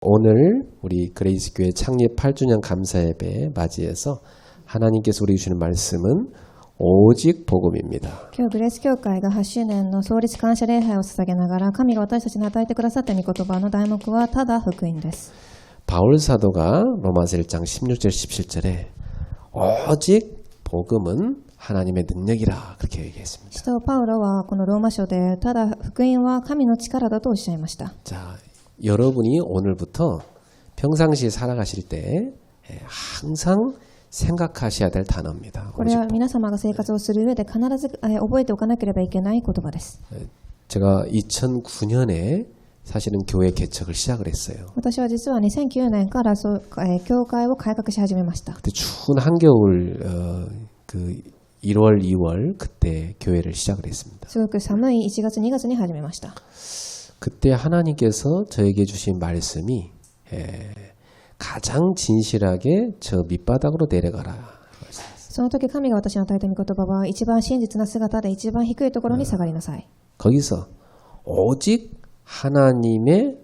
오늘 우리 그레이스 교회 창립 8주년 감사 예배 맞이해서 하나님께서 우리에게 주시는 말씀은 오직 복음입니다. 今日グレース教会が8周年の創立感謝礼拝を捧げながら神が私たちに与えてくださった御言葉の題目はただ福音です。 바울 사도가 로마서 1장 16절 17절에 오직 복음은 하나님의 능력이라 그렇게 얘기했습니다. 使徒パウロはこのローマ書でただ福音は神の力だとおっしゃいました。 자, 여러분이 오늘부터 평상시에 살아가실 때 항상 생각하셔야 될 단어입니다. これは皆様が生活をする上で必ず覚えておかなければいけない言葉です。 제가 2009년에 사실은 교회 개척을 시작을 했어요. 私は実は2009年から教会を改革し始めました。 그때 추운 한겨울 그 1월, 2월 그때 교회를 시작을 했습니다. すごく寒い1月2月に始めました。 그때 하나님께서 저에게 주신 말씀이 가장 진실하게 저 밑바닥으로 내려가라. その時神が私に与えた御言葉は一番真実な姿で一番低いところに下がりなさい。 거기서 오직 하나님의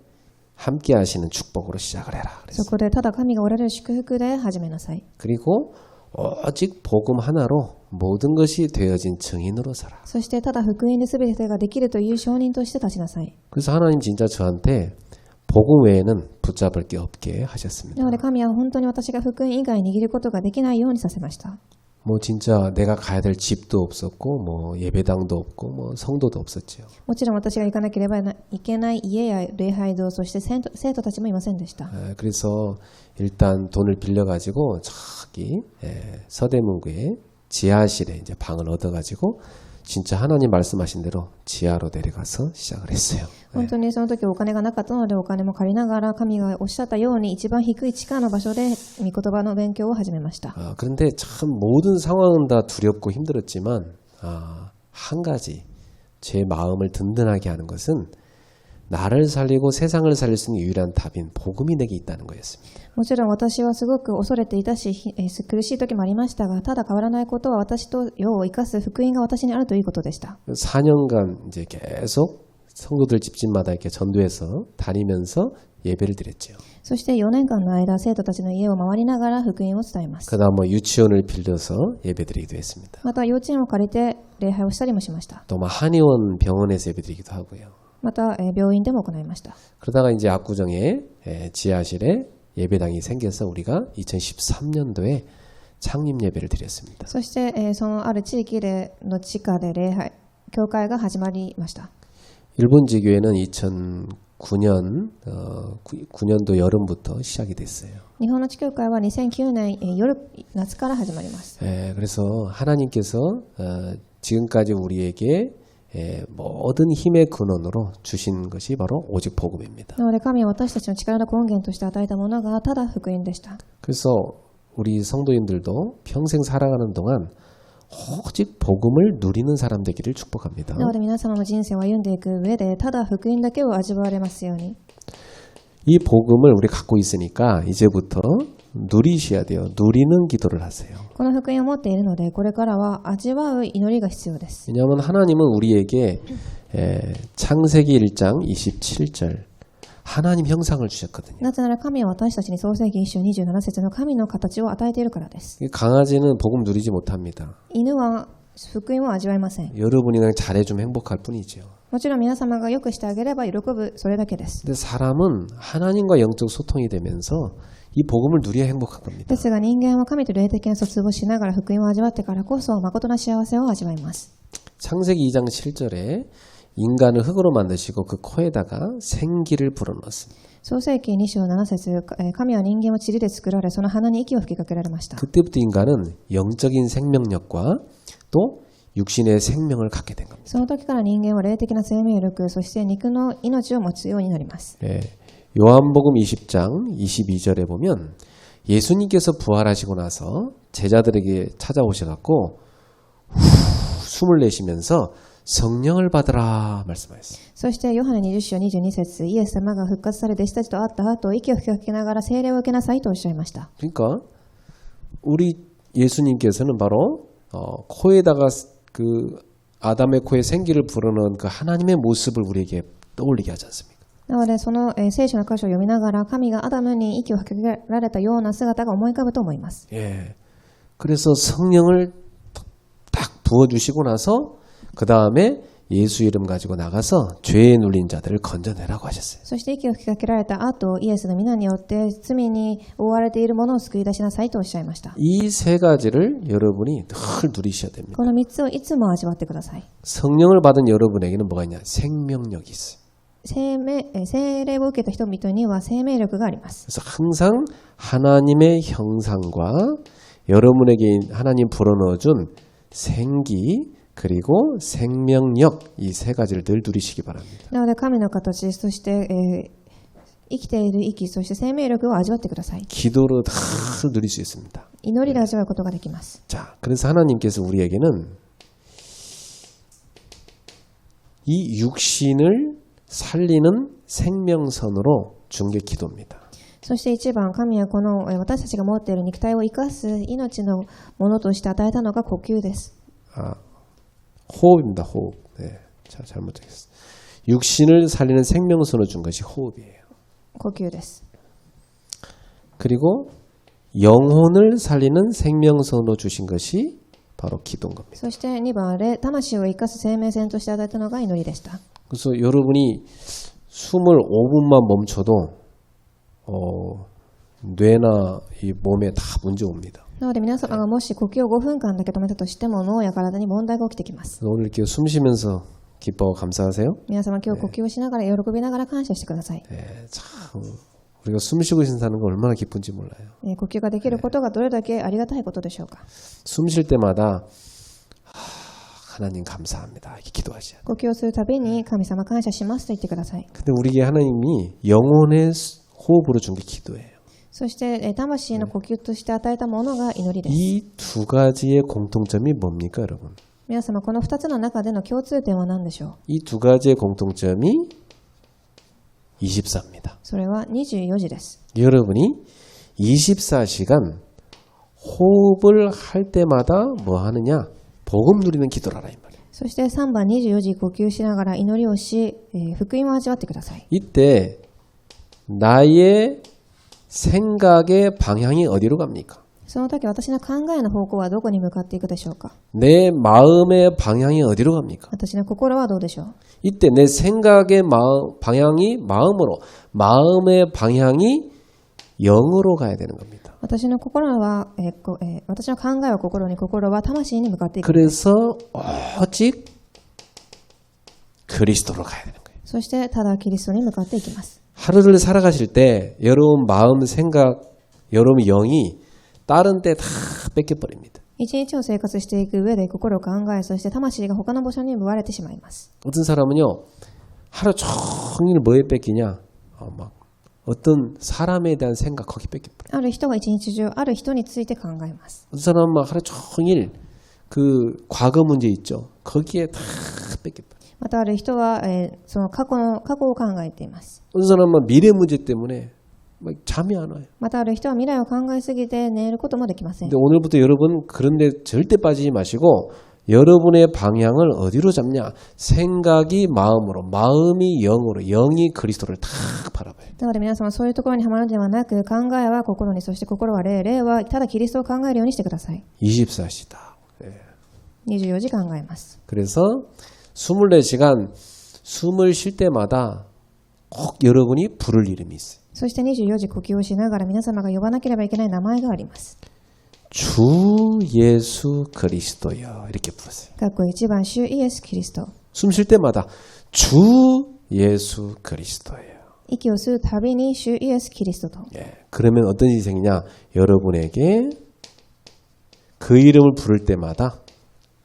함께 하시는 축복으로 시작을 해라. そこでただ神がおられる祝福で始めなさい。 그리고 오직 복음 하나로 모든 것이 되어진 증인으로 살아. そしてただ福音で全てができるという証人として立ちなさい。 그래서 하나님 진짜 저한테 복음 외에는 붙잡을 게 없게 하셨습니다. なので神は本当に私が福音以外握ることができないようにさせました。 뭐 진짜 내가 가야 될 집도 없었고 뭐 예배당도 없고 뭐 성도도 없었지요. もちろん私が行かなければいけない家や礼拝堂、そして生徒たちもいませんでした。 그래서 일단 돈을 빌려가지고 저기 서대문구에 지하실에 이제 방을 얻어가지고 진짜 하나님 말씀하신 대로 지하로 내려가서 시작을 했어요. 本当にその時お金がなかったのでお金も借りながら神がおっしゃったように一番低い地下の場所で御言葉の勉強を始めました。 그런데 참 모든 상황은 다 두렵고 힘들었지만 한 가지 제 마음을 든든하게 하는 것은 나를 살리고 세상을 살릴 수 있는 유일한 답인 복음이 내게 있다는 거였습니다. もちろん私はすごく恐れていたし、苦しい時もありましたが、ただ変わらないことは私と世を生かす福音が私にあるということでした。 4년간 이제 계속 성도들 집집마다 이렇게 전도해서 다니면서 예배를 드렸죠. そして4年間の間、生徒たちの家を回りながら福音を伝えます。 그다음 뭐 유치원을 빌려서 예배드리기도 했습니다. また幼稚園を借りて礼拝をしたりもしました。 또 뭐 한의원 병원에서 예배드리기도 하고요. また病院でも行いました。 그러다가 이제 압구정에 지하실에 예배당이 생겨서 우리가 2013년도에 창립 예배를 드렸습니다. そしてそのある地域の地下で礼拝、教会が始まりました。 일본 지교회는 2009년 9년도 여름부터 시작이 됐어요. 日本の地教会は2009年夏から始まります。 그래서 하나님께서 지금까지 우리에게 모든 힘의 근원으로 주신 것이 바로 오직 복음입니다. なので神は私たちの力の根源として与えたものがただ福音でした。 그래서 우리 성도님들도 평생 살아가는 동안 오직 복음을 누리는 사람 되기를 축복합니다. なので皆様の人生を歩んでいく上でただ福音だけを味わわれますように。 이 복음을 우리 갖고 있으니까 이제부터 누리셔야 돼요. 누리는 기도를 하세요. この福音を持っているのでこれからは味わう祈りが必要です。 왜냐하면 하나님은 우리에게 창세기 1장 27절 하나님 형상을 주셨거든요. なぜなら神は私たちに創世記1章27節の神の形を与えているからです。 강아지는 복음 누리지 못합니다. 犬は福音を味わえません。 여러분이 그냥 잘해주면 행복할 뿐이죠. もちろん皆様がよくしてあげれば喜ぶ、それだけです。 근데 사람은 하나님과 영적 소통이 되면서 이 복음을 누려야 행복한 겁니다. ですが人間は神と霊的な疎通をしながら福音を味わってからこそ誠な幸せを味わいます。 창세기 2장 7절에 인간을 흙으로 만드시고 그 코에다가 생기를 불어넣었습니다. 創世記2章7節、神は人間を塵で作られ、その鼻に息を吹きかけられました。 그때부터 인간은 영적인 생명력과 또 육신의 생명을 갖게 된 겁니다. その時から人間は霊的な生命力、そして肉の命を持つようになります。 요한복음 20장 22절에 보면 예수님께서 부활하시고 나서 제자들에게 찾아오셔갖고 숨을 내쉬면서 성령을 받으라 말씀하셨어요. そしてヨハネ20章22節、イエス様が復活され弟子たちと会った後、息を吹きかけながら聖霊を受けなさいとおっしゃいました。 그러니까 우리 예수님께서는 바로 코에다가 그 아담의 코에 생기를 불어넣은 그 하나님의 모습을 우리에게 떠올리게 하지 않습니까? なのでその聖書の箇所を読みながら神がアダムに息を吹きかけられたような姿が思い浮かぶと思います。 예. 그래서 성령을 딱 부어주시고 나서 그 다음에 예수 이름 가지고 나가서 죄에 눌린 자들을 건져내라고 하셨어요. そして息を吹きかけられた後、イエスの皆によって罪に覆われているものを救い出しなさいとおっしゃいました。 이 세 가지를 여러분이 늘 누리셔야 됩니다. この3つをいつも味わってください。 성령을 받은 여러분에게는 뭐가 있냐? 생명력이 있어요. 聖霊を受けた人々には生命力があります。 그래서 항상 하나님의 형상과 여러분에게 하나님 불어넣어준 생기 그리고 생명력 이 세 가지를 늘 누리시기 바랍니다. なので神の形、そして、生きている息、そして生命力を味わってください。 기도로 다 누릴 수 있습니다. 祈りで味わうことができます。 자, 그래서 하나님께서 우리에게는 이 육신을 살리는 생명선으로 준 게 기도입니다. そして一番神はこの私たちが持っている肉体を生かす命のものとして与えたのが呼吸です。 호흡입니다. 호흡. 네, 자, 잘못했어요. 육신을 살리는 생명선을 준 것이 호흡이에요. 呼吸です。 그리고 영혼을 살리는 생명선으로 주신 것이 바로 기도인 겁니다. そして2番で魂を生かす生命線として与えたのが祈りでした。 그래서 여러분이 숨을 5분만 멈춰도 뇌나 이 몸에 다 문제 옵니다. なので皆様がもし呼吸を5分間だけ止めたとしても脳や体に問題が起きてきます。 오늘 이렇게 숨 쉬면서 기뻐하고 감사하세요. 皆様今日呼吸をしながら喜びながら感謝してください。 네, 참 우리가 숨 쉬고 신사는 거 얼마나 기쁜지 몰라요. 呼吸ができることがどれだけありがたいことでしょうか。 숨 쉴 때마다 하나님 감사합니다. 이렇게 기도하셔야 돼요. 呼吸をするたびに神様感謝しますと言ってください。 근데 우리에게 하나님이 영혼의 호흡으로 준 게 기도예요. そして魂の呼吸として与えたものが祈りです。 이 두 가지의 공통점이 뭡니까, 여러분? 皆様この2つの中での共通点は何でしょう。 이 두 가지의 공통점이 24입니다. それは24時です。 여러분이 24시간 호흡을 할 때마다 뭐 하느냐? 복음 누리는 기도라라 이 말이에요. そして3番24時呼吸しながら祈りをし、福音を味わってください。 이때 나의 생각의 방향이 어디로 갑니까? その時私の考えの方向はどこに向かっていくでしょうか。 내 마음의 방향이 어디로 갑니까? 私の心はどうでしょう。 이때 내 생각의 방향이 마음으로, 마음의 방향이 영으로 가야 되는 겁니다. 私の心は、私の考えは心に、心は魂に向かっていく。 그래서 오직 그리스도로 가야 되는 거예요. そしてただキリストに向かっていきます。 하루를 살아가실 때 여러분 마음, 생각, 여러분 영이 다른 데 다 뺏겨버립니다. 一日を生活していく上で心を考え、そして魂が他の場所に奪われてしまいます。 어떤 사람은요, 하루 종일 뭐에 뺏기냐? 막 어떤 사람에 대한 생각 거기 뺏겨버려요. ある人は一日中ある人について考えます。 어떤 사람은 막 하루 종일 그 과거 문제 있죠. 거기에 다 뺏겨버려요. またある人は、その過去を考えています。 어떤 사람은 미래 문제 때문에 막 잠이 안 와요. またある人は未来を考えすぎて寝ることもできません。 근데 오늘부터 여러분 그런데 절대 빠지지 마시고 여러분의 방향을 어디로 잡냐? 생각이 마음으로, 마음이 영으로, 영이 그리스도를 딱 바라봐요. なので皆様そういうところにはまるのではなく、考えは心に、そして心は霊、霊はただキリストを考えるようにしてください。 24시다. 24時考えます。 그래서 24시간 숨을 쉴 때마다 꼭 여러분이 부를 이름이 있어요. そして24時呼吸をしながら皆様が呼ばなければいけない名前があります。 주 예수 그리스도여 이렇게 부르세요. 括弧1番、主イエス・キリスト。 숨 쉴 때마다 주 예수 그리스도예요. 息を吸うたびに主イエス・キリストと。 예, 그러면 어떤 일이 생기냐? 여러분에게 그 이름을 부를 때마다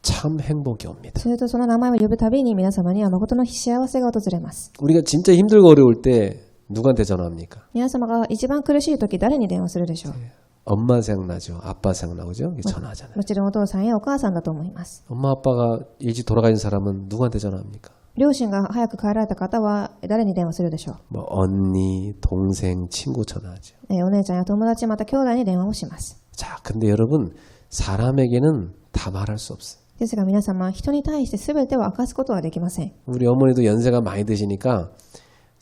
참 행복이 옵니다. するとその名前を呼ぶたびに皆様には誠の幸せが訪れます。 우리가 진짜 힘들고 어려울 때 누구한테 전화합니까? 皆様が一番苦しい時誰に電話するでしょう。 엄마 생각나죠. 아빠 생각나죠. 전화하잖아요. もちろんお父さんやお母さんだと思います。 엄마 아빠가 일찍 돌아가신 사람은 누구한테 전화합니까? 両親が早く帰られた方は誰に電話するでしょう。 뭐 언니, 동생, 친구 전화하죠. お姉ちゃんや友達また兄弟に電話をします。 자, 근데 여러분 사람에게는 다 말할 수 없어요. ですが皆様、人に対して全てを明かすことはできません。 우리 어머니도 연세가 많이 드시니까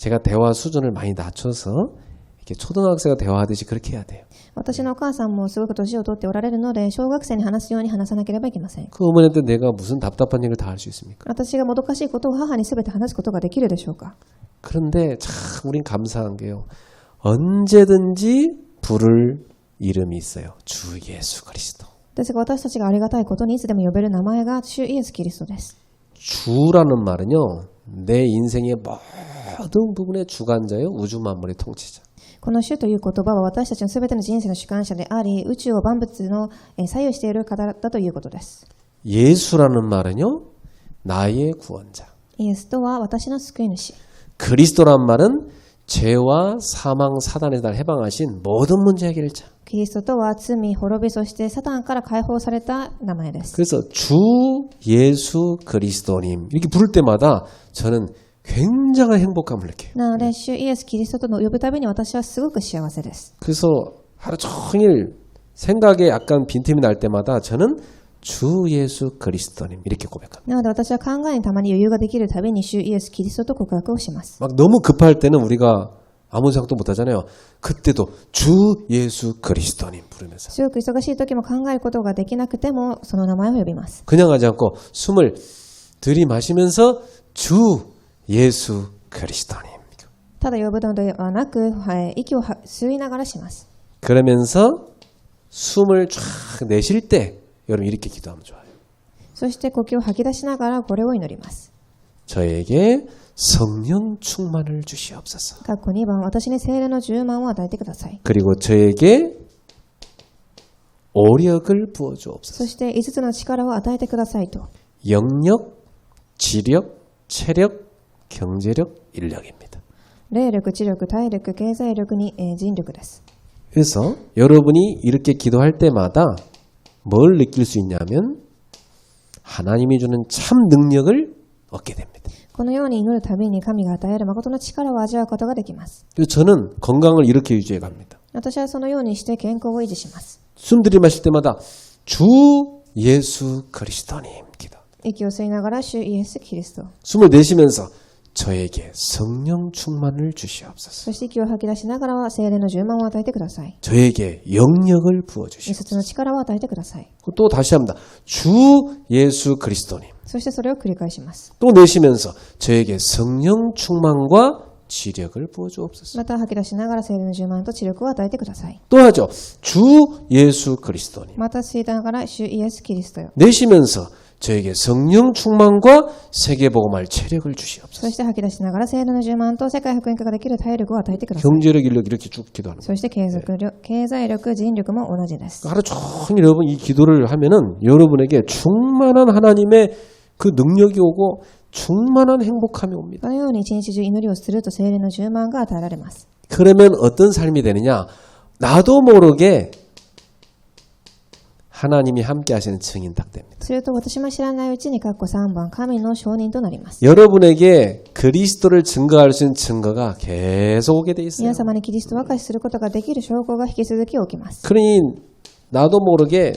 제가 대화 수준을 많이 낮춰서 이렇게 초등학생과 대화하듯이 그렇게 해야 돼요. 私のお母さんもすごく年を取っておられるので、小学生に話すように話さなければいけません。 그 어머니한테 내가 무슨 답답한 얘기를 다 할 수 있습니까? 私がもどかしいことを母に全て話すことができるでしょうか。 그런데 참 우린 감사한 게요. 언제든지 부를 이름이 있어요. 주 예수 그리스도. ですが私たちがありがたいことにいつでも呼べる名前が主イエス・キリストです。 주라는 말은요. 내 인생의 모든 부분의 주관자요. 우주 만물의 통치자. この主という言葉は私たちの全ての人生の主観者であり、宇宙を万物の左右している方だということです。 예수라는 말은요. 나의 구원자. イエスとは私の救い主。 그리스도란 말은 죄와 사망 사단에 달 해방하신 모든 문제 해결자. キリストとは罪、滅び、そしてサタンから解放された名前です。 그래서 주 예수 그리스도님 이렇게 부를 때마다 저는 굉장한 행복감을 느껴요. なので、主イエス・キリストとの呼ぶたびに私はすごく幸せです。 그래서 하루 종일 생각에 약간 빈틈이 날 때마다 저는 주 예수 그리스도님 이렇게 고백합니다. なので私は考えにたまに余裕ができるたびに主イエス・キリストと告白をします。 막 너무 급할 때는 우리가 아무 생각도 못 하잖아요. 그때도 주 예수 그리스도님 부르면서 すごく忙しい時も考えることができなくてもその名前を呼びます。 그냥 하지 않고 숨을 들이마시면서 주 예수 그리스도님 ただ呼ぶのではなく、息を吸いながらします。 그러면서 숨을 쫙 내쉴 때 여러분 이렇게 기도하면 좋아요. そして呼吸を吐き出しながらこれを祈ります。 저에게 성령 충만을 주시옵소서. 括弧2番、私に聖霊の充満を与えてください。 그리고 저에게 오력을 부어 そ 주옵소서. して5つの力を与えてくださいと。 영력, 지력, 체력, 경제력, 인력입니다. 霊力、知力、体力、経済力に、人力です。 그래서 여러분이 이렇게 기도할 때마다 뭘 느낄 수 있냐면 하나님이 주는 참 능력을 얻게 됩니다. このように祈るたびに神が与える誠の力を味わうことができます。 그래서 저는 건강을 이렇게 유지해 갑니다. 私はそのようにして健康を維持します。 숨 들이마실 때마다 주 예수 그리스도님 기도. 息を吸いながら主イエス・キリスト。 숨을 내쉬면서 저에게 성령 충만을 주시옵소서. そして息を吐き出しながらは聖霊の充満を与えてください。 저에게 영력을 부어 5 주시옵소서. つの力を与えてください。 또 다시 합니다. 주 예수 그리스도님. そしてそれを繰り返します。 또 내쉬면서 저에게 성령 충만과 지력을 부어 주옵소서. また吐き出しながら聖霊の充満と知力を与えてください。 또 하죠. 주 예수 그리스도님. また吸いながら主イエス・キリストよ。 내쉬면서 저에게 성령 충만과 세계복음할 체력을 そ 주시옵소서. して吐き出しながら聖霊の充満と世界福音化ができる体力を与えてください。 경제력, 인력 이렇게 쭉 기도하는 거예요. そして経済力、人力も同じです。 하루 종일 여러분 이 기도를 하면은 여러분에게 충만한 하나님의 그 능력이 오고 충만한 행복함이 옵니다. このように一日中祈りをすると聖霊の充満が与えられます。 그러면 어떤 삶이 되느냐? 나도 모르게 하나님이 함께 하시는 증인 딱 됩니다. すると私も知らないうちに括弧3番、神の証人となります。 여러분에게 그리스도를 증거할 수 있는 증거가 계속 오게 돼 있어요. 皆様にキリストを明かしすることができる証拠が引き続き起きます。 그러니 나도 모르게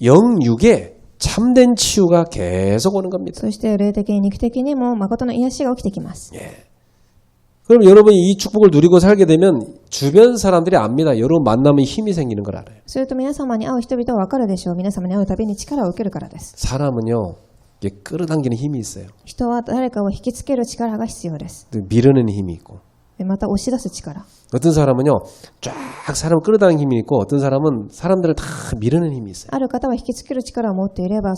영육에 참된 치유가 계속 오는 겁니다. そして霊的に肉的にも誠の癒しが起きてきます。 그럼 여러분이 이 축복을 누리고 살게 되면 주변 사람들이 압니다. 여러분 만나면 힘이 생기는 걸 알아요. すると皆様に会う人々は分かるでしょう。皆様に会うたびに力を受けるからです。 사람은요, 이게 끌어당기는 힘이 있어요. 人は誰かを引きつける力が必要です。 미르는 힘이 있고. また押し出す力。 어떤 사람은요, 쫙 사람을 끌어당기는 힘이 있고, 어떤 사람은 사람들을 다 미르는 힘이 있어요. ある方は引きつける力を持っていれば、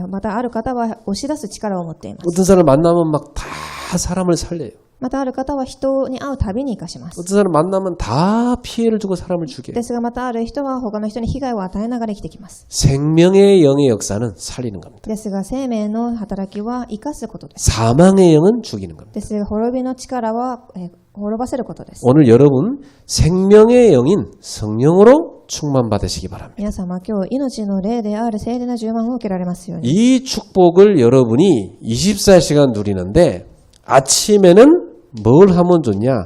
またある方は押し出す力を持っています。 어떤 사람을 만나면 막 다 사람을 살려요. またある方は人に会うたびに生かします。 어떤 사람 만나면 다 피해를 주고 사람을 죽여요. ですがまたある人は他の人に被害を与えながら生きてきます。 생명의 영의 역사는 살리는 겁니다. ですが生命の働きは生かすことです。 사망의 영은 죽이는 겁니다. ですが滅びの力は滅ばせることです。 오늘 여러분 생명의 영인 성령으로 충만받으시기 바랍니다. 皆様今日命の霊である聖霊の充満を受けられますように。 이 축복을 여러분이 24시간 누리는데 아침에는 뭘 하면 좋냐?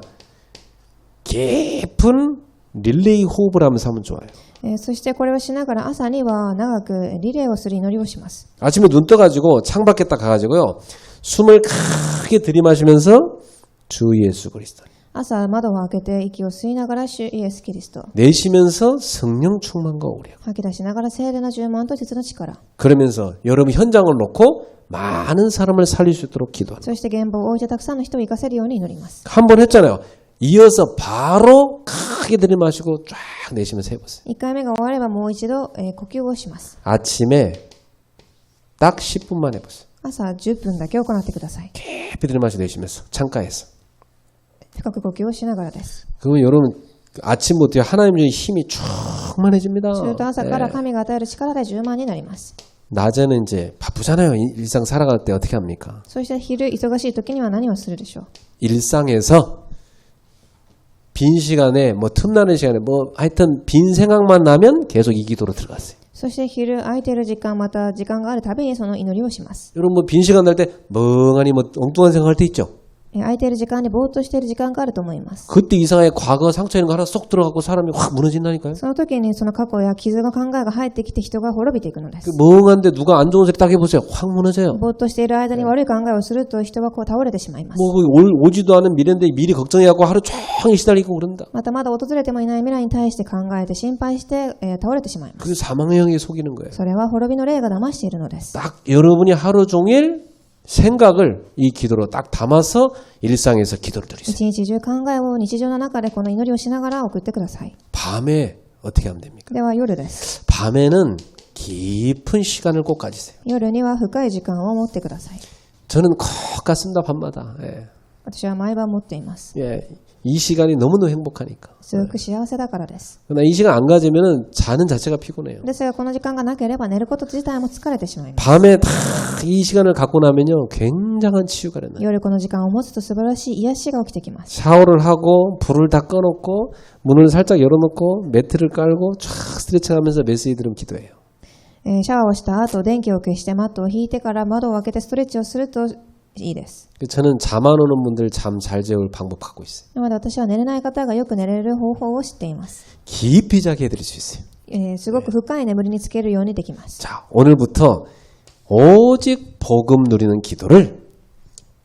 깊은 릴레이 호흡을 하면서 하면 좋아요. そしてこれをしながら朝には長くリレーをする祈りをします。 아침에 눈 떠가지고 창밖에 딱 가가지고요. 숨을 크게 들이마시면서 주 예수 그리스도. 朝窓を開けて息を吸いながら主イエス・キリスト。 내쉬면서 성령 충만과 오력. 吐き出しながら聖霊の充満と実の力。 그러면서 여러분 현장을 놓고 많은 사람을 살릴 수 있도록 기도하는. そして現場を置いてたくさんの人を生かせるように祈ります。 한 번 했잖아요. 이어서 바로 크게 들이마시고 쫙 내쉬면서 해보세요. 1回目が終わればもう一度、呼吸をします。 아침에 딱 10분만 해보세요. 朝10分だけ行ってください。 깊이 들이마시고 내쉬면서 창가에서. 深く呼吸をしながらです。 그러면 여러분 아침부터 하나님 주신 힘이 충만해집니다. すると朝から神が与える力で充満になります。 낮에는 이제 바쁘잖아요. 일상 살아갈 때 어떻게 합니까? そして昼忙しい時には何をするでしょう。 일상에서 빈 시간에 뭐 틈나는 시간에 뭐 하여튼 빈 생각만 나면 계속 이 기도로 들어갔어요. そして昼空いている時間また時間があるたびにその祈りをします。 여러분 뭐 빈 시간 날 때 멍하니 뭐 엉뚱한 생각할 때 있죠. 空いている時間にぼーっとしている時間があると思います。 그때 이상하게 과거 상처 있는 거 하나 쏙 들어가고 사람이 확 무너진다니까요. その時にその過去や傷の考えが入ってきて人が滅びていくので 그 す。 멍한데 누가 안 좋은 소리 딱 해보세요. 확 무너져요. ぼーっとしている間に悪い考えをすると人はこう倒れてしまいます。 뭐 오지도 않은 미래인데 미리 걱정해갖고 하루 종일 시달리고 그런다. またまだ訪れてもいない未来に対して考えて心配して、倒れてしまいます。 그게 사망의 영이 속이는 거예요. それは滅びの霊が騙しているのです。 딱 여러분이 하루 종일 생각을 이 기도로 딱 담아서 일상에서 기도를 드리세요. 一日中考えを日常の中でこの祈りをしながら送ってください。 밤에 어떻게 하면 됩니까? では夜です。 밤에는 깊은 시간을 꼭 가지세요. 夜には深い時間を持ってください。 저는 꼭 갔습니다. 밤마다. 예. 私は毎晩持っています。 예. 이 시간이 너무너무 행복하니까. すごく幸せだからです。 그러나 이 시간 안 가지면은 자는 자체가 피곤해요. ですがこの時間がなければ寝ること自体も疲れてしまいます。 밤에 다 이 시간을 갖고 나면요 굉장한 치유가 일어나요. 夜この時間を持つと素晴らしい癒しが起きてきます。 샤워를 하고 불을 다 꺼놓고 문을 살짝 열어놓고 매트를 깔고 쫙 스트레칭하면서 메시지 들으면 기도해요. シャワーをした後電気を消してマットを引いてから窓を開けてストレッチをするといいです。 저는 잠 안 오는 분들 잠 잘 재울 방법 갖고 있어요. なので私は寝れない方がよく寝れる方法を知っています。 깊이 자게 해드릴 수 있어요. すごく深い眠りにつけるようにできます。 자, 오늘부터 오직 복음 누리는 기도를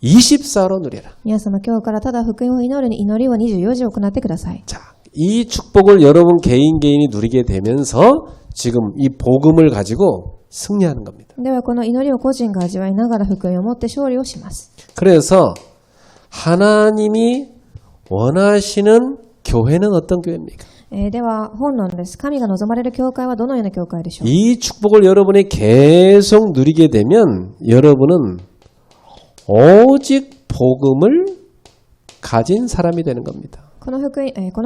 24로 누려라. 皆様今日からただ福音を祈る祈りを24時行ってください。 자, 이 축복을 여러분 개인이 누리게 되면서 지금 이 복음을 가지고 승리하는 겁니다. ではこの祈りを個人が味わいながら福音を持って勝利をします。 그래서 하나님이 원하시는 교회는 어떤 교회입니까? では本論です。神が望まれる教会はどのような教会でしょう。 이 축복을 여러분이 계속 누리게 되면 여러분은 오직 복음을 가진 사람이 되는 겁니다. この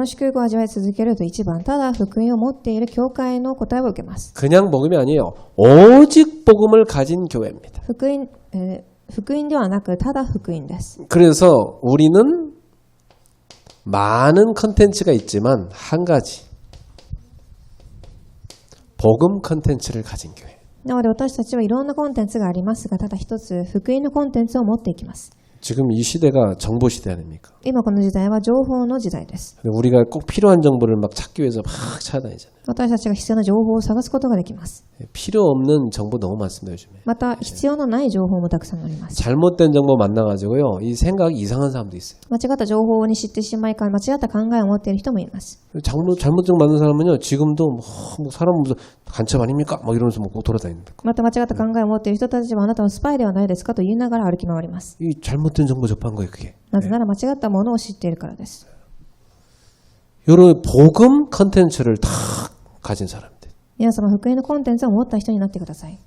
祝福を味わい続けると一番ただ福音を持っている教会の答えを受けます。 그냥 복음이 아니에요. 오직 복음을 가진 교회입니다. 福音ではなくただ福音です。 그래서 우리는 많은 컨텐츠가 있지만 한 가지 복음 컨텐츠를 가진 교회. なので私たちはいろんなコンテンツがありますが、ただ一つ福音のコンテンツを持っていきます。 지금 이 시대가 정보 시대 아닙니까? 今この時代は情報の時代です。 우리가 꼭 필요한 정보를 막 찾기 위해서 막 찾아다니잖아요. 私たちが必要な情報を探すことができます。 필요 없는 정보 너무 많습니다, 요즘에. また必要のない情報もたくさんあります。 잘못된 정보 만나가지고요, 이 생각이 이상한 사람도 있어요. 間違った情報に知ってしまい間違った考えを持っている人もいます。 잘못된 만난 사람은요, 지금도 뭐 사람 무슨 간첩 아닙니까? 막 이러면서 뭐 돌아다닙니다. また間違った考えを持っている人たちはあなたのスパイではないですかと言いながら歩き回ります。 이 잘못된 정보 접한 거예요, 그게. なぜなら間違ったものを知っているからです。 여러분 복음 컨텐츠를 다 가진 사람들. 皆様福音のコンテンツを持った人になってください。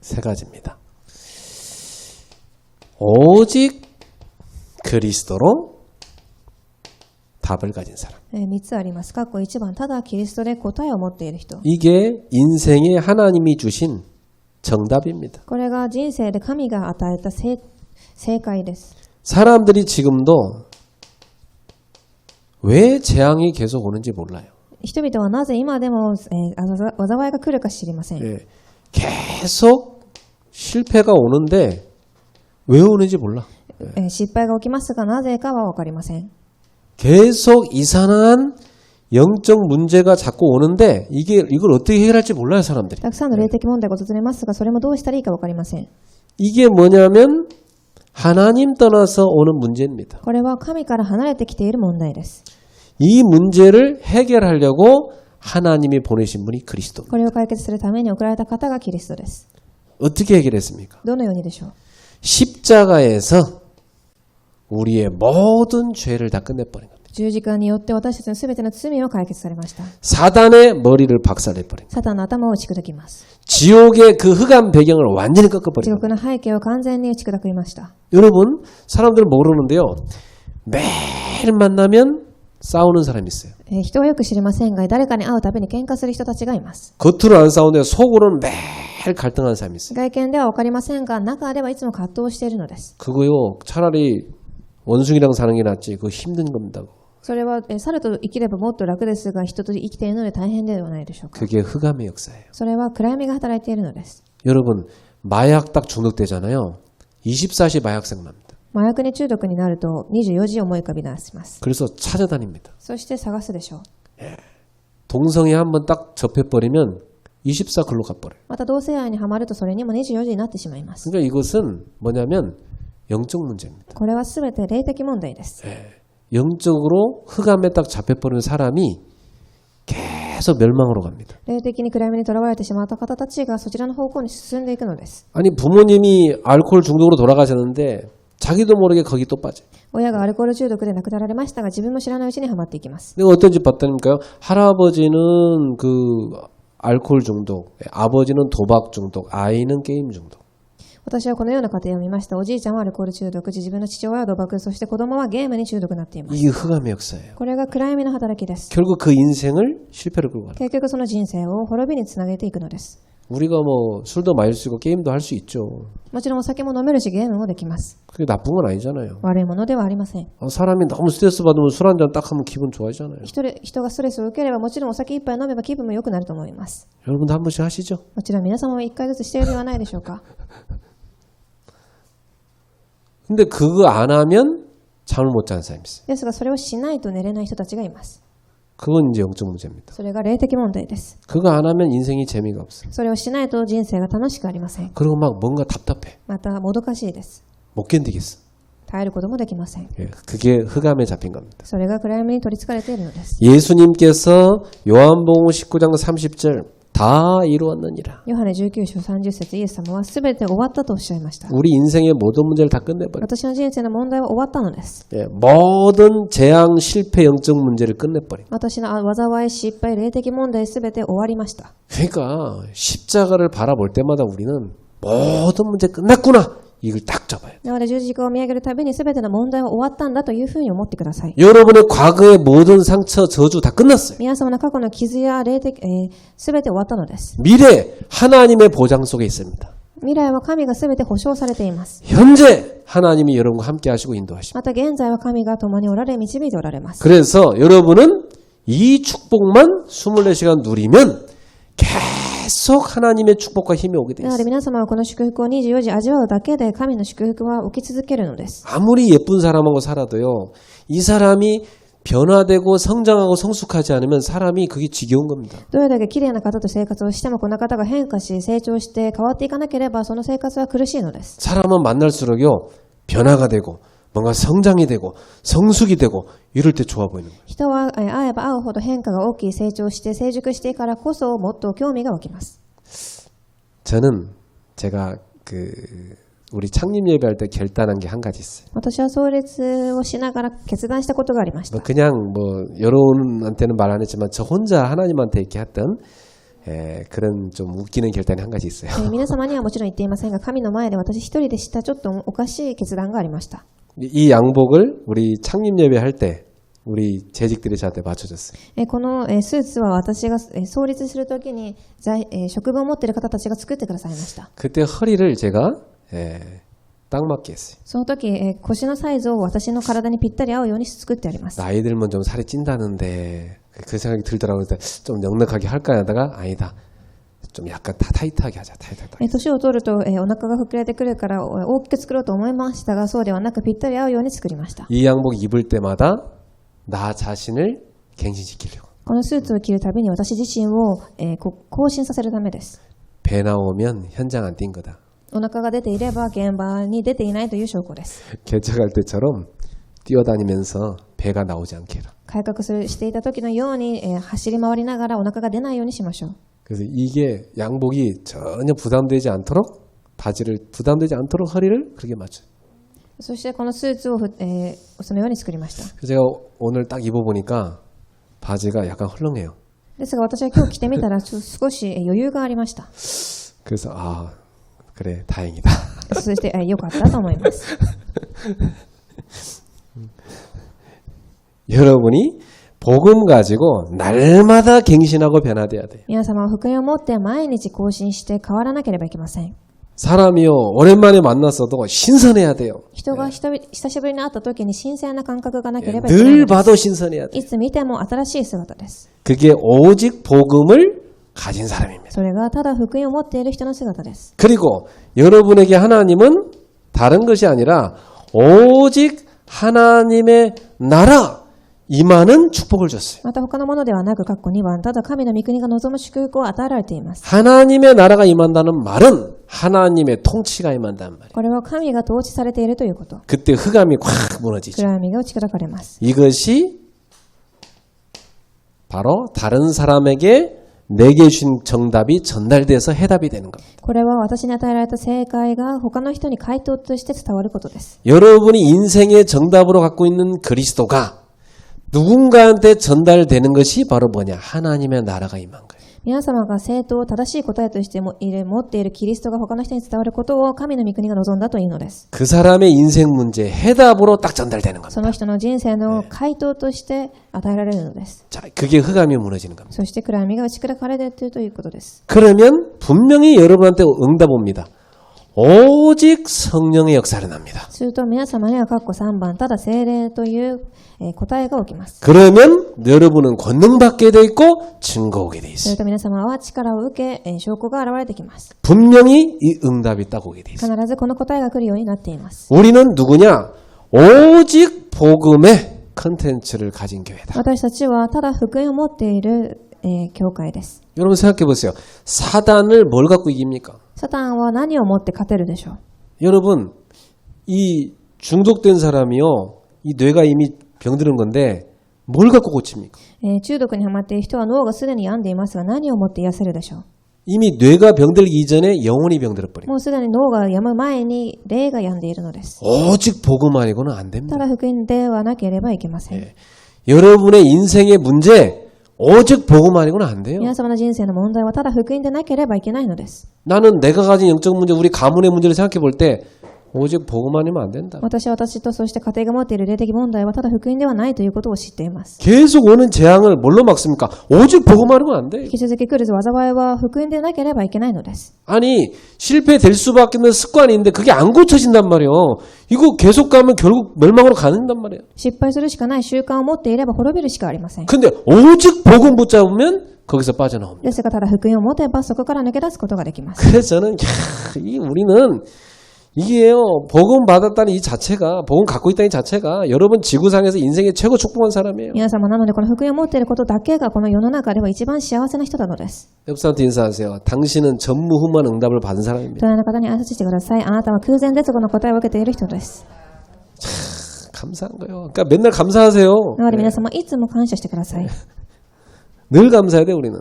세 가지입니다. 오직 그리스도로 답을 가진 사람. 3つあります。括弧1番、ただキリストで答えを持っている人。 이게 인생에 하나님이 주신 정답입니다. これが人生で神が与えた正解です。 사람들이 지금도 왜 재앙이 계속 오는지 몰라요. 人々はなぜ今でも、災いが来るか知りません。 예, 계속 실패가 오는데 왜 오는지 몰라. 失敗が起きますがなぜかは分かりません。 계속 이상한 영적 문제가 자꾸 오는데 이걸 어떻게 해결할지 몰라요, 사람들이. たくさんの霊的問題が訪れますが、それもどうしたらいいか分かりません。 이게 뭐냐면 하나님 떠나서 오는 문제입니다. これは神から離れてきている問題です。 이 문제를 해결하려고 하나님이 보내신 분이 그리스도. これを解決するために送られた方がキリストです。 어떻게 해결했습니까? どのようにでしょう。 십자가에서 우리의 모든 죄를 다 끝내버린 겁니다. 十字架によって私たちのすべての罪を解決されました。 사단의 머리를 박살내버린 겁니다. サタンの頭を打ち砕きます。 지옥의 그 흑암 배경을 완전히 地 꺾어버린 겁니다. 獄の背景を完全に打ち砕きました。 여러분, 사람들은 모르는데요. 매일 만나면 싸우는 사람이 있어요. 人はよく知りませんが、誰かに会うたびに喧嘩する人たちがいます。 겉으로 안 싸우는데 속으로는 매일 갈등하는 사람이 있어요. 外見では分かりませんが、中ではいつも葛藤しているのです。 그거요. 차라리 원숭이랑 사는 게 낫지. 그거 힘든 겁니다. それは猿と生きればもっと楽ですが、人と生きているので大変ではないでしょうか。 그게 흑암의 역사예요. それは暗闇が働いているのです。 여러분, 마약 딱 중독되잖아요. 24시 마약생 납니다. 麻薬に中毒になると24時思い浮かび出します。 그래서 찾아다닙니다. そして探すでしょう。 동성애 한번 딱 접해버리면 24 글로 가버려요. また同性愛にはまるとそれにも24時になってしまいます。 그러니까 이것은 뭐냐면 영적 문제입니다. これはすべて霊的問題です。 영적으로 흑암에 딱 잡혀버리는 사람이 계속 멸망으로 갑니다. 霊的に暗闇にとらわれてしまった方たちがそちらの方向に進んでいくのです。 아니 부모님이 알코올 중독으로 돌아가셨는데 자기도 모르게 거기 또 빠져요. 親がアルコール中毒で亡くなられましたが、自分も知らないうちにはまっていきます。 내가 어떤 집 봤다니까요. 할아버지는 그 알코올 중독, 아버지는 도박 중독, 아이는 게임 중독. 私はこのような家庭を見ました。おじいちゃんはアルコール中毒、自分の父親は賭博、そして子供はゲームに中毒になっています。 이게 흑암의 역사예요. これが暗闇の働きです。 결국 그 인생을 실패로 끌고 가요. 結局その人生を滅びにつなげていくのです。 우리가 뭐 술도 마실 수 있고 게임도 할 수 있죠. もちろんお酒も飲めるしゲームもできます。 그게 나쁜 건 아니잖아요. 悪いものではありません。 사람이 너무 스트레스 받으면 술 한 잔 딱 하면 기분 좋아지잖아요. 人がストレスを受ければもちろんお酒一杯飲めば気分も良くなると思います。 여러분도 한 번씩 하시죠. もちろん皆様も一回ずつしているではないでしょうか。 근데 그거 안 하면 잠을 못 자는 사람이 있어요. ですがそれをしないと寝れない人たちがいます。 그건 이제 영적 문제입니다. それが霊的問題です。 그거 안 하면 인생이 재미가 없어요. それをしないと人生が楽しくありません。 그리고 막 뭔가 답답해. またもどかしいです。 못 견디겠어. 耐えることもできません。 그게 흑암에 잡힌 겁니다. それが暗闇に取り憑かれているのです。 예수님께서 요한복음 19장 30절 다 이루었느니라. ヨハネ19章30節、イエス様はすべて終わったとおっしゃいました。 우리 인생의 모든 문제를 다 끝내버려. 私の人生の問題は終わったのです。 모든 재앙, 실패, 영적 문제를 끝내버려. 私の災い、失敗、霊的問題すべて終わりました。 그러니까 십자가를 바라볼 때마다 우리는 모든 문제 끝났구나. 이걸 딱 잡아요. なので十字架を見上げるたびにすべての問題は終わったんだというふうに思ってください。 여러분의 과거의 모든 상처, 저주 다 끝났어요. 皆様の過去の傷や霊的、すべて終わったのです。 미래 하나님의 보장 속에 있습니다. 未来は神がすべて保証されています。 현재 하나님이 여러분과 함께 하시고 인도하십니다. また現在は神が共におられ、導いておられます。 그래서 여러분은 이 축복만 24시간 누리면 계속 하나님의 축복과 힘이 오게 돼 なので 있어요. 皆様はこの祝福を24時味わうだけで神の祝福は起き続けるのです。 아무리 예쁜 사람하고 살아도요. 이 사람이 변화되고 성장하고 성숙하지 않으면 사람이 그게 지겨운 겁니다. どれだけ綺麗な方と生活をしてもこの方が変化し成長して変わっていかなければその生活は苦しいのです。 사람은 만날수록요. 변화가 되고 뭔가 성장이 되고 성숙이 되고 이럴 때 좋아 보이는 거예요. 人は会えば会うほど変化が大きい、成長して成熟してからこそもっと興味が湧きます。 저는 제가 우리 창립 예배할 때 결단한 게 한 가지 있어요. 私は創立をしながら決断したことがありました。 그냥 뭐 여러분한테는 말 안 했지만 저 혼자 하나님한테 이렇게 했던 그런 좀 웃기는 결단이 한 가지 있어요. 皆様にはもちろん言っていませんが、神の前で私一人でしたちょっとおかしい決断がありました。 이 양복을 우리 창립 예배 할 때 우리 재직들이 저한테 맞춰줬어요. このスーツは私が創立するときに職分を持っている方たちが作ってくださいました。 그때 허리를 제가 딱 맞게 했어요. その時腰のサイズを私の体にぴったり合うように作ってあります。 나이 들면 좀 살이 찐다는데 그 생각이 들더라고요. 좀 넉넉하게 할까 하다가 아니다. 좀 약간 타이트하게 하자. 타이트하게. 年を取るとお腹が膨れてくるから大きく作ろうと思いましたが、そうではなくぴったり合うように作りました。 이 양복 입을 때마다 나 자신을 갱신시키려고. このスーツを着るたびに私自身を更新させるためです。 배 나오면 현장 안 뛴 거다. お腹が出ていれば現場に出ていないという証拠です。 개척할 때처럼 뛰어다니면서 배가 나오지 않게 해라. 改革していた時のように、走り回りながらお腹が出ないようにしましょう。 그래서 이게 양복이 전혀 부담되지 않도록 바지를 부담되지 않도록 허리를 그렇게 맞춰요. そしてこのスーツを、そのように作りました。 그래서 제가 오늘 딱 입어보니까 바지가 약간 헐렁해요. ですが私は今日着てみたら少し余裕がありました。 그래서 아 그래 다행이다. そして、良かったと思います。 여러분이 복음 가지고 날마다 갱신하고 변화돼야 돼요. 皆様は福音を持って毎日更新して変わらなければいけません。 사람이요 오랜만에 만났어도 신선해야 돼요. 人が久しぶりに会った時に新鮮な感覚がなければいけないの 늘 です。 봐도 신선해야 돼요. いつ見ても新しい姿です。 그게 오직 복음을 가진 사람입니다. それがただ福音を持っている人の姿です。 그리고 여러분에게 하나님은 다른 것이 아니라 오직 하나님의 나라 임하는 축복을 줬어요. また他のものではなく、括弧2番、ただ神の御国が望む祝福を与えられています。 하나님의 나라가 임한다는 말은 하나님의 통치가 임한다는 말이에요. これは神が統治されているということ。 그때 흑암이 콱 무너지죠. 暗闇が打ち砕かれます。 이것이 바로 다른 사람에게 내게 주신 정답이 전달돼서 해답이 되는 겁니다. これは私に与えられた正解が他の人に回答として伝わることです。 여러분이 인생의 정답으로 갖고 있는 그리스도가 누군가한테 전달되는 것이 바로 뭐냐? 하나님의 나라가 임한 거예요. 皆様が正当正しい答えとして持っているキリストが他の人に伝わることを神の御国が望んだというのです。 그 사람의 인생 문제 해답으로 딱 전달되는 そ 겁니다. の人の人生の回答として与えられるのです。 자, 그게 흑암이 무너지는 겁니다. そして暗闇が打ち砕かれているということです。 그러면 분명히 여러분한테 응답 옵니다. 오직 성령의 역사를 납니다. すると皆様には括弧3番、ただ聖霊という答えが起きます。 그러면 여러분은 권능받게 돼 있고 증거오게 돼 する 있어요. と皆様は力を受け、証拠が現れてきます。 분명히 이 응답이 딱 오게 돼 있어요. 必ずこの答えが来るようになっています。 우리는 누구냐? 오직 복음의 컨텐츠를 가진 교회다. 私たちはただ福音を持っている、教会です。 여러분 생각해 보세요. 사단을 뭘 갖고 이깁니까? サタンは何を持って勝てるでしょう。 여러분 이 중독된 사람이요. 이 뇌가 이미 병드는 건데 뭘 갖고 고칩니까? 中毒にはまっている人は脳がすでに病んでいますが何を持って癒せるでしょう。 이미 뇌가 병들기 이전에 영혼이 병들어 버립니다. もうすでに脳が病む前に霊が病んでいるのです。 오직 복음 아니고는 안 됩니다. ただ福音ではなければいけません。 여러분의 인생의 문제 오직 복음 아니고는 안 돼요. 皆様の人生の問題はただ福音でなければいけないのです。 나는 내가 가진 영적 문제, 우리 가문의 문제를 생각해 볼 때 오직 복음 아니면 안 된다. 私とそして家庭が持っている霊的問題はただ福音ではないということを知っています。 계속 오는 재앙을 뭘로 막습니까? 오직 복음 아니면 안 돼요. 引き続き来る災いは福音でなければいけないのです。 아니 실패될 수밖에 없는 습관이 있는데 그게 안 고쳐진단 말이에요. 이거 계속 가면 결국 멸망으로 가는단 말이에요. 失敗するしかない習慣を持っていれば滅びるしかありません。 근데 오직 복음 붙잡으면 거기서 빠져나옵니다. ですがただ福音を持てばそこから抜け出すことができます。 그래서 저는 우리는 이게요 복음 받았다는 이 자체가 복음 갖고 있다는 이 자체가 여러분 지구상에서 인생의 최고 축복한 사람이에요. 皆様なのでこの福音を持っていることだけがこの世の中では一番幸せな人なのです。 옆 사람한테 인사하세요. 당신은 전무후무한 응답을 받은 사람입니다. 隣の方に挨拶してください。あなたは空前絶後の答えを受けている人です。 감사한 거예요. 그러니까 맨날 감사하세요. なので皆様いつも感謝してください。 늘 감사해야 돼 우리는.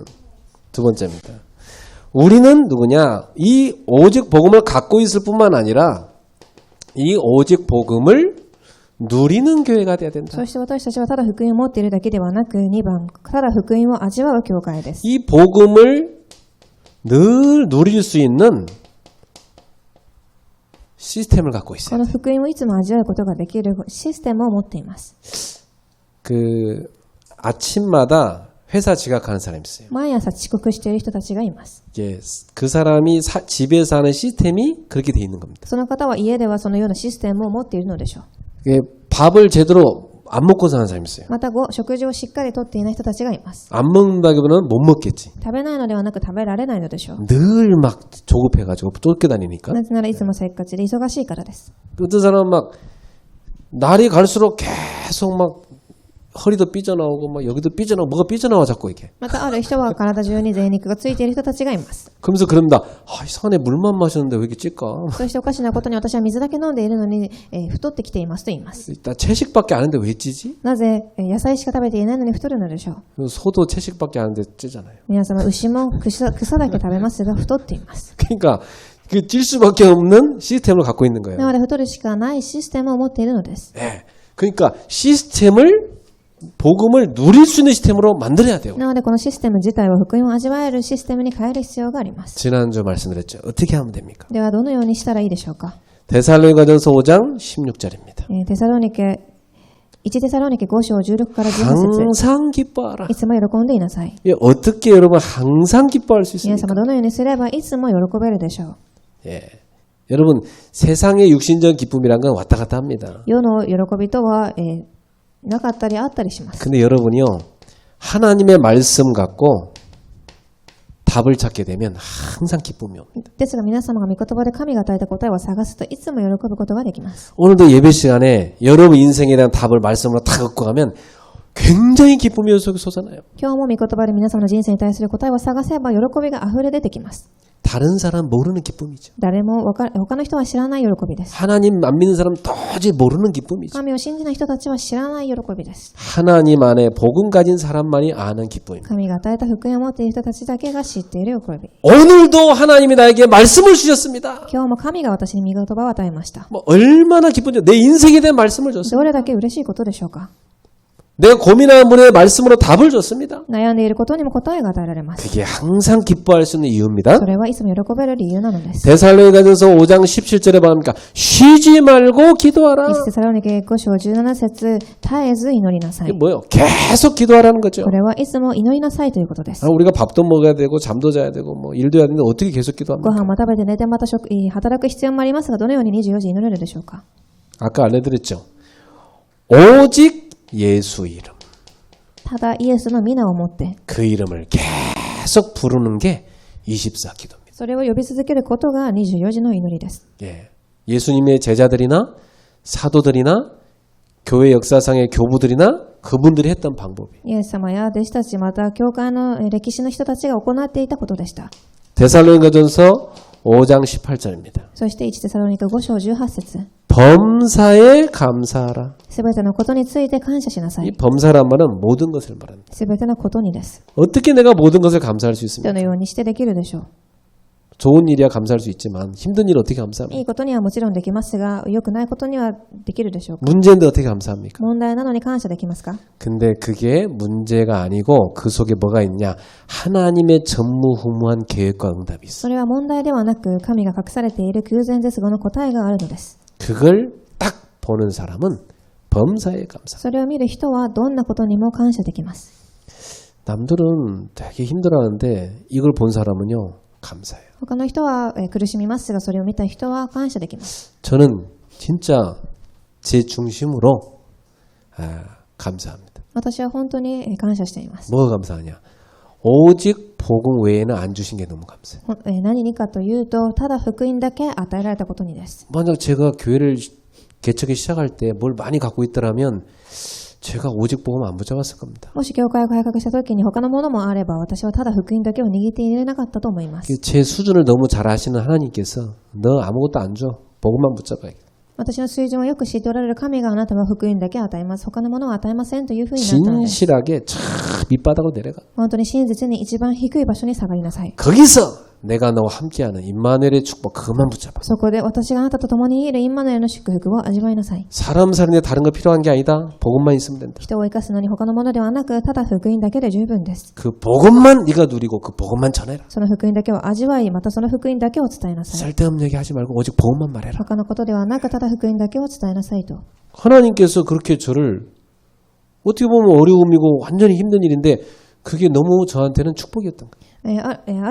두 번째입니다. 우리는 누구냐? 이 오직 복음을 갖고 있을 뿐만 아니라 이 오직 복음을 누리는 교회가 돼야 된다. そして私たちはただ福音を持っているだけではなく2番、ただ福音を味わう教会です。 이 복음을 늘 누릴 수 있는 시스템을 갖고 こ 있어요. の福音をいつも味わうことができるシステムを持っています。 그 아침마다 회사 지각하는 사람이 있어요. 毎朝遅刻している人たちがいます。 이게 그 사람이 집에서 하는 시스템이 그렇게 돼 있는 겁니다. その方は家ではそのようなシステムを持っているのでしょう。 이게 밥을 제대로 안 먹고 사는 사람이 있어요. また食事をしっかりとっていない人たちがいます。 안 먹는다기보다는 못 먹겠지. 食べないのではなく食べられないのでしょう。 늘 막 조급해가지고 쫓겨다니니까. なぜならいつもせっかちで忙しいからです。 어떤 사람은 막 날이 갈수록 계속 막 허리도 삐져나오고 막 여기도 삐져나오고 뭐가 삐져나와 자꾸 이게. またある人は体中に贅肉がついている人たちがいます。 그러면서 그런다. 이상하네 물만 마셨는데 왜 이렇게 찔까? そしておかしなことに私は水だけ飲んでいるのに、太ってきていますと言います。 일단 채식밖에 안 했는데 왜 찌지? なぜ野菜しか食べていないのに太るのでしょう。 소도 채식밖에 안 했는데 찌잖아요. 皆様、牛も草だけ食べますが太っています。 그러니까 그 찔 수밖에 없는 시스템을 갖고 있는 거예요. なので太るしかないシステムを持っているのです。 네. 그러니까 시스템을 복음을 누릴 수 있는 시스템으로 만들어야 돼요. なのでこのシステム自体は福音を味わえるシステムに変える必要があります。 지난주 말씀드렸죠. 어떻게 하면 됩니까? ではどのようにしたらいいでしょうか。 데살로니가전서 5장 16절입니다. 1テサロニケ5章16から18節 항상 기뻐하라. いつも喜んでいなさい。 어떻게 여러분 항상 기뻐할 수 皆 있습니까? 様どのようにすればいつも喜べるでしょう。 예. 여러분 세상의 육신적 기쁨이란 건 왔다 갔다 합니다. 世の喜びとは、なかったりあったりします。 근데 여러분이요. 하나님의 말씀 갖고 답을 찾게 되면 항상 기쁨이 옵니다. ですが皆様が御言葉で神が与えた答えを探すといつも喜ぶことができます。 오늘도 예배 시간에 여러분 인생에 대한 답을 말씀으로 다 갖고 가면 굉장히 기쁨이 속에 솟아나요. 今日も御言葉で皆様の人生に対する答えを探せば喜びが溢れ出てきます。 다른 사람 모르는 기쁨이죠. 誰も他の人は知らない喜びです。 하나님 안 믿는 사람 도저히 모르는 기쁨이죠. 神を信じない人たちは知らない喜びです。 하나님 안에 복음 가진 사람만이 아는 기쁨입니다. 神が与えた福音を持っている人たちだけが知っている喜び。 오늘도 하나님이 나에게 말씀을 주셨습니다. 今日も神が私に御言葉を与えました。 뭐 얼마나 기쁜지 내 인생에 대한 말씀을 줬습니다. どれだけ嬉しいことでしょうか。 내가 고민하는 분의 말씀으로 답을 줬습니다. 悩んでいることにも答えが与えられます。 그게 항상 기뻐할 수 있는 이유입니다. それはいつも喜べる理由なのです。 데살로니가전서 5장 17절에 보니까 쉬지 말고 기도하라. 1テサロニケ5章17節絶えず祈りなさい。 이게 뭐예요? 계속 기도하라는 거죠. これはいつも祈りなさいということです。 우리가 밥도 먹어야 되고 잠도 자야 되고 뭐 일도 해야 되는데 어떻게 계속 ご 기도합니까? 飯も食べて寝てまた働く必要もありますが、どのように24時祈れるでしょうか。 아까 알려드렸죠. 오직 예수 이름. ただイエスの皆をもって、 그 이름을 계속 부르는 게 24 기도입니다. それを呼び続けることが24時の祈りです。 예. 예수님의 제자들이나 사도들이나 교회 역사상의 교부들이나 그분들이 했던 방법이에요. イエス様や弟子たち、また教会の歴史の人たちが行っていたことでした。 데살로니가전서 5장 18절입니다. そして1テサロニケ5章18節 범사에 감사하라. すべてのことについて感謝しなさ이 い。 범사란 말은 모든 것을 말합니다. すべてのことにです。 어떻게 내가 모든 것을 감사할 수 ど 있습니까? のようにしてできるでしょう。 좋은 일이야 감사할 수 있지만 힘든 일 어떻게 い 감사합니까? いことにはもちろんできますが、良くないことにはできるでしょうか。 문제인데 어떻게 감사합니까? 問題なのに感謝できますか。 근데 그게 문제가 아니고 그 속에 뭐가 있냐? 하나님의 전무후무한 계획과 응답이 있어. それは問題ではなく、神が隠されている空前絶後の答えがあるのです。 그걸 딱 보는 사람은 범사에 감사. それを見る人はどんなことにも感謝できます。 남들은 되게 힘들어하는데 이걸 본 사람은요 감사해요. 他の人は苦しみますが、それを見た人は感謝できます。 저는 진짜 제 중심으로 감사합니다. 私は本当に感謝しています。 뭐가 감사하냐? 오직 복음 외에는 안 주신 게 너무 감사해요. 何にかというと、ただ福音だけ与えられたことにです。 만약 제가 교회를 개척이 시작할 때 뭘 많이 갖고 있더라면 제가 오직 복음 안 붙잡았을 겁니다. もし教会を改革した時に他のものもあれば、私はただ福音だけを握っていれなかったと思います。 제 수준을 너무 잘 아시는 하나님께서 너 아무것도 안 줘. 복음만 붙잡아야 돼. 私の水準をよく知っておられる神があなたは福音だけ与えます。他のものは与えませんというふうになったのです。 진실하게 참 밑바닥으로 내려가. 本当に真実に一番低い場所に下がりなさい。 거기서 내가 너와 함께하는 임마누엘의 축복 그것만 붙잡아. そこで私があなたと共にいるインマヌエルの祝福を味わいなさい。 사람 사는데 다른 거 필요한 게 아니다. 복음만 있으면 된다. 人を生かすのに他のものではなく、ただ福音だけで十分です。 그 복음만 네가 누리고 그 복음만 전해라. その福音だけを味わい、またその福音だけを伝えなさい。 쓸데없는 얘기 하지 말고 오직 복음만 말해라. 他のことではなく、ただ福音だけを伝えなさいと。 하나님께서 그렇게 저를 어떻게 보면 어려움이고 완전히 힘든 일인데 그게 너무 저한테는 축복이었던 거예요.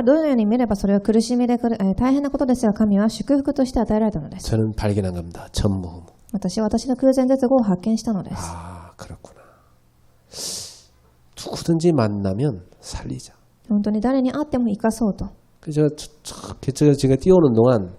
どのように見ればそれは苦しみで大変なことですが、神は祝福として与えられたのです。 저는 발견한 겁니다. 전무후무. 私は私の空前絶後を発見したのです。 아 그렇구나. 누구든지 만나면 살리자. 本当に誰に会っても生かそうと。 그래서 제가 뛰어오는 동안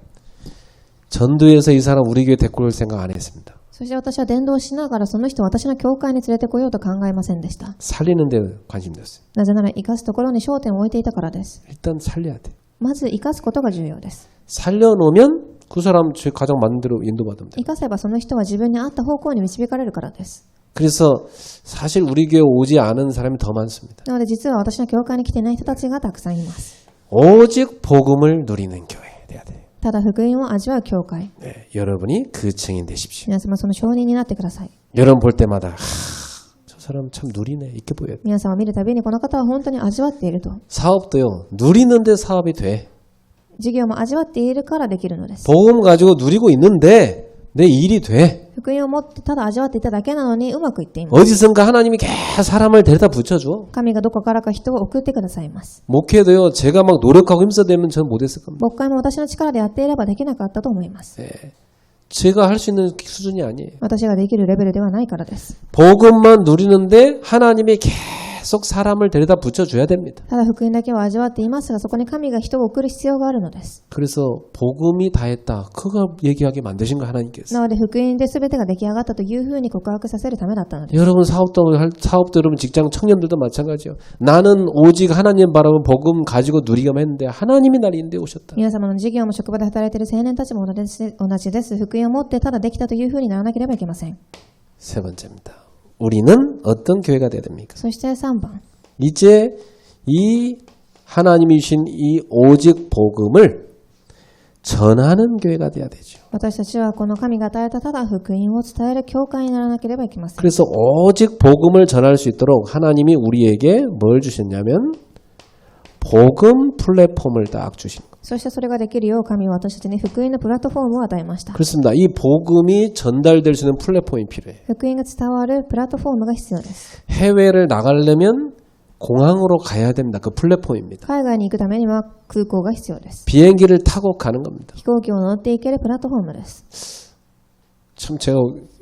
전도에서 이 사람 우리 교회 데리고 올 생각 안 했습니다. そして私は伝道しながらその人を私の教会に連れてこようと考えませんでした。 살리는 데 관심이었어요. なぜなら生かすところに焦点を置いていたからです。 일단 살려야 돼. まず生かすことが重要です。 살려놓으면 그 사람 제 가정 맞는 대로 인도받으면 돼. 生かせばその人は自分に合った方向に導かれるからです。 그래서 사실 우리 교회 오지 않은 사람이 더 많습니다. なので実は私の教会に来てない人たちがたくさんいます。 오직 복음을 누리는 교회 돼야 돼. ただ福音を味わう教会。 네, 여러분이 그 증인 되십시오. 皆様その証人になってください。 여러분 볼 때마다 저 사람 참 누리네 이렇게 보여요. 皆様見るたびにこの方は本当に味わっていると。 사업도요. 누리는데 사업이 돼. 事業も味わっているからできるのです。 복음 가지고 누리고 있는데 내 일이 돼. 福音を持ってただ味わっていただけなのにうまくいっています。 어디선가 하나님이 계속 사람을 데려다 붙여줘. 神がどこからか人を送ってくださいます。 목회도요. 제가 막 노력하고 힘써대면 저는 못했을 겁니다. 牧会も私の力でやっていればできなかったと思います。 제가 할 수 있는 수준이 아니에요. 私ができるレベルではないからです。 복음만 누리는데 하나님이 계속 사람을 데려다 붙여줘야 됩니다. ただ福音だけを味わっていますが、そこに神が人を送る必要があるのです。 그래서 복음이 다 했다. 그거 얘기하게 만드신 거 하나님께서. なので福音で全てが出来上がったというふうに告白させるためだったのです。 여러분 사업도 여러분 직장 청년들도 마찬가지요. 나는 오직 하나님 바라본 복음 가지고 누리기만 했는데 하나님이 날 인도해 오셨다. 皆様の事業も職場で働いている青年たちも同じです。福音を持ってただできたというふうにならなければいけません。 세 번째입니다. 우리는 어떤 교회가 돼야 됩니까? そして3番。 이제 이 하나님이 주신 이 오직 복음을 전하는 교회가 돼야 되죠. 私たちはこの神が与えたただ福音を伝える教会にならなければいけません。 그래서 오직 복음을 전할 수 있도록 하나님이 우리에게 뭘 주셨냐면 복음 플랫폼을 딱 주신 거예요. そしてそれができるよう神は私たちに福音のプラットフォームを与えました。 그렇습니다. 이 복음이 전달될 수 있는 플랫폼이 필요해요. 福音が伝わるプラットフォームが必要です。 해외를 나가려면 공항으로 가야 됩니다. 그 플랫폼입니다. 海外に行くためには空港が必要です。 비행기를 타고 가는 겁니다. 飛行機を乗っていけるプラットフォームです。 참 제가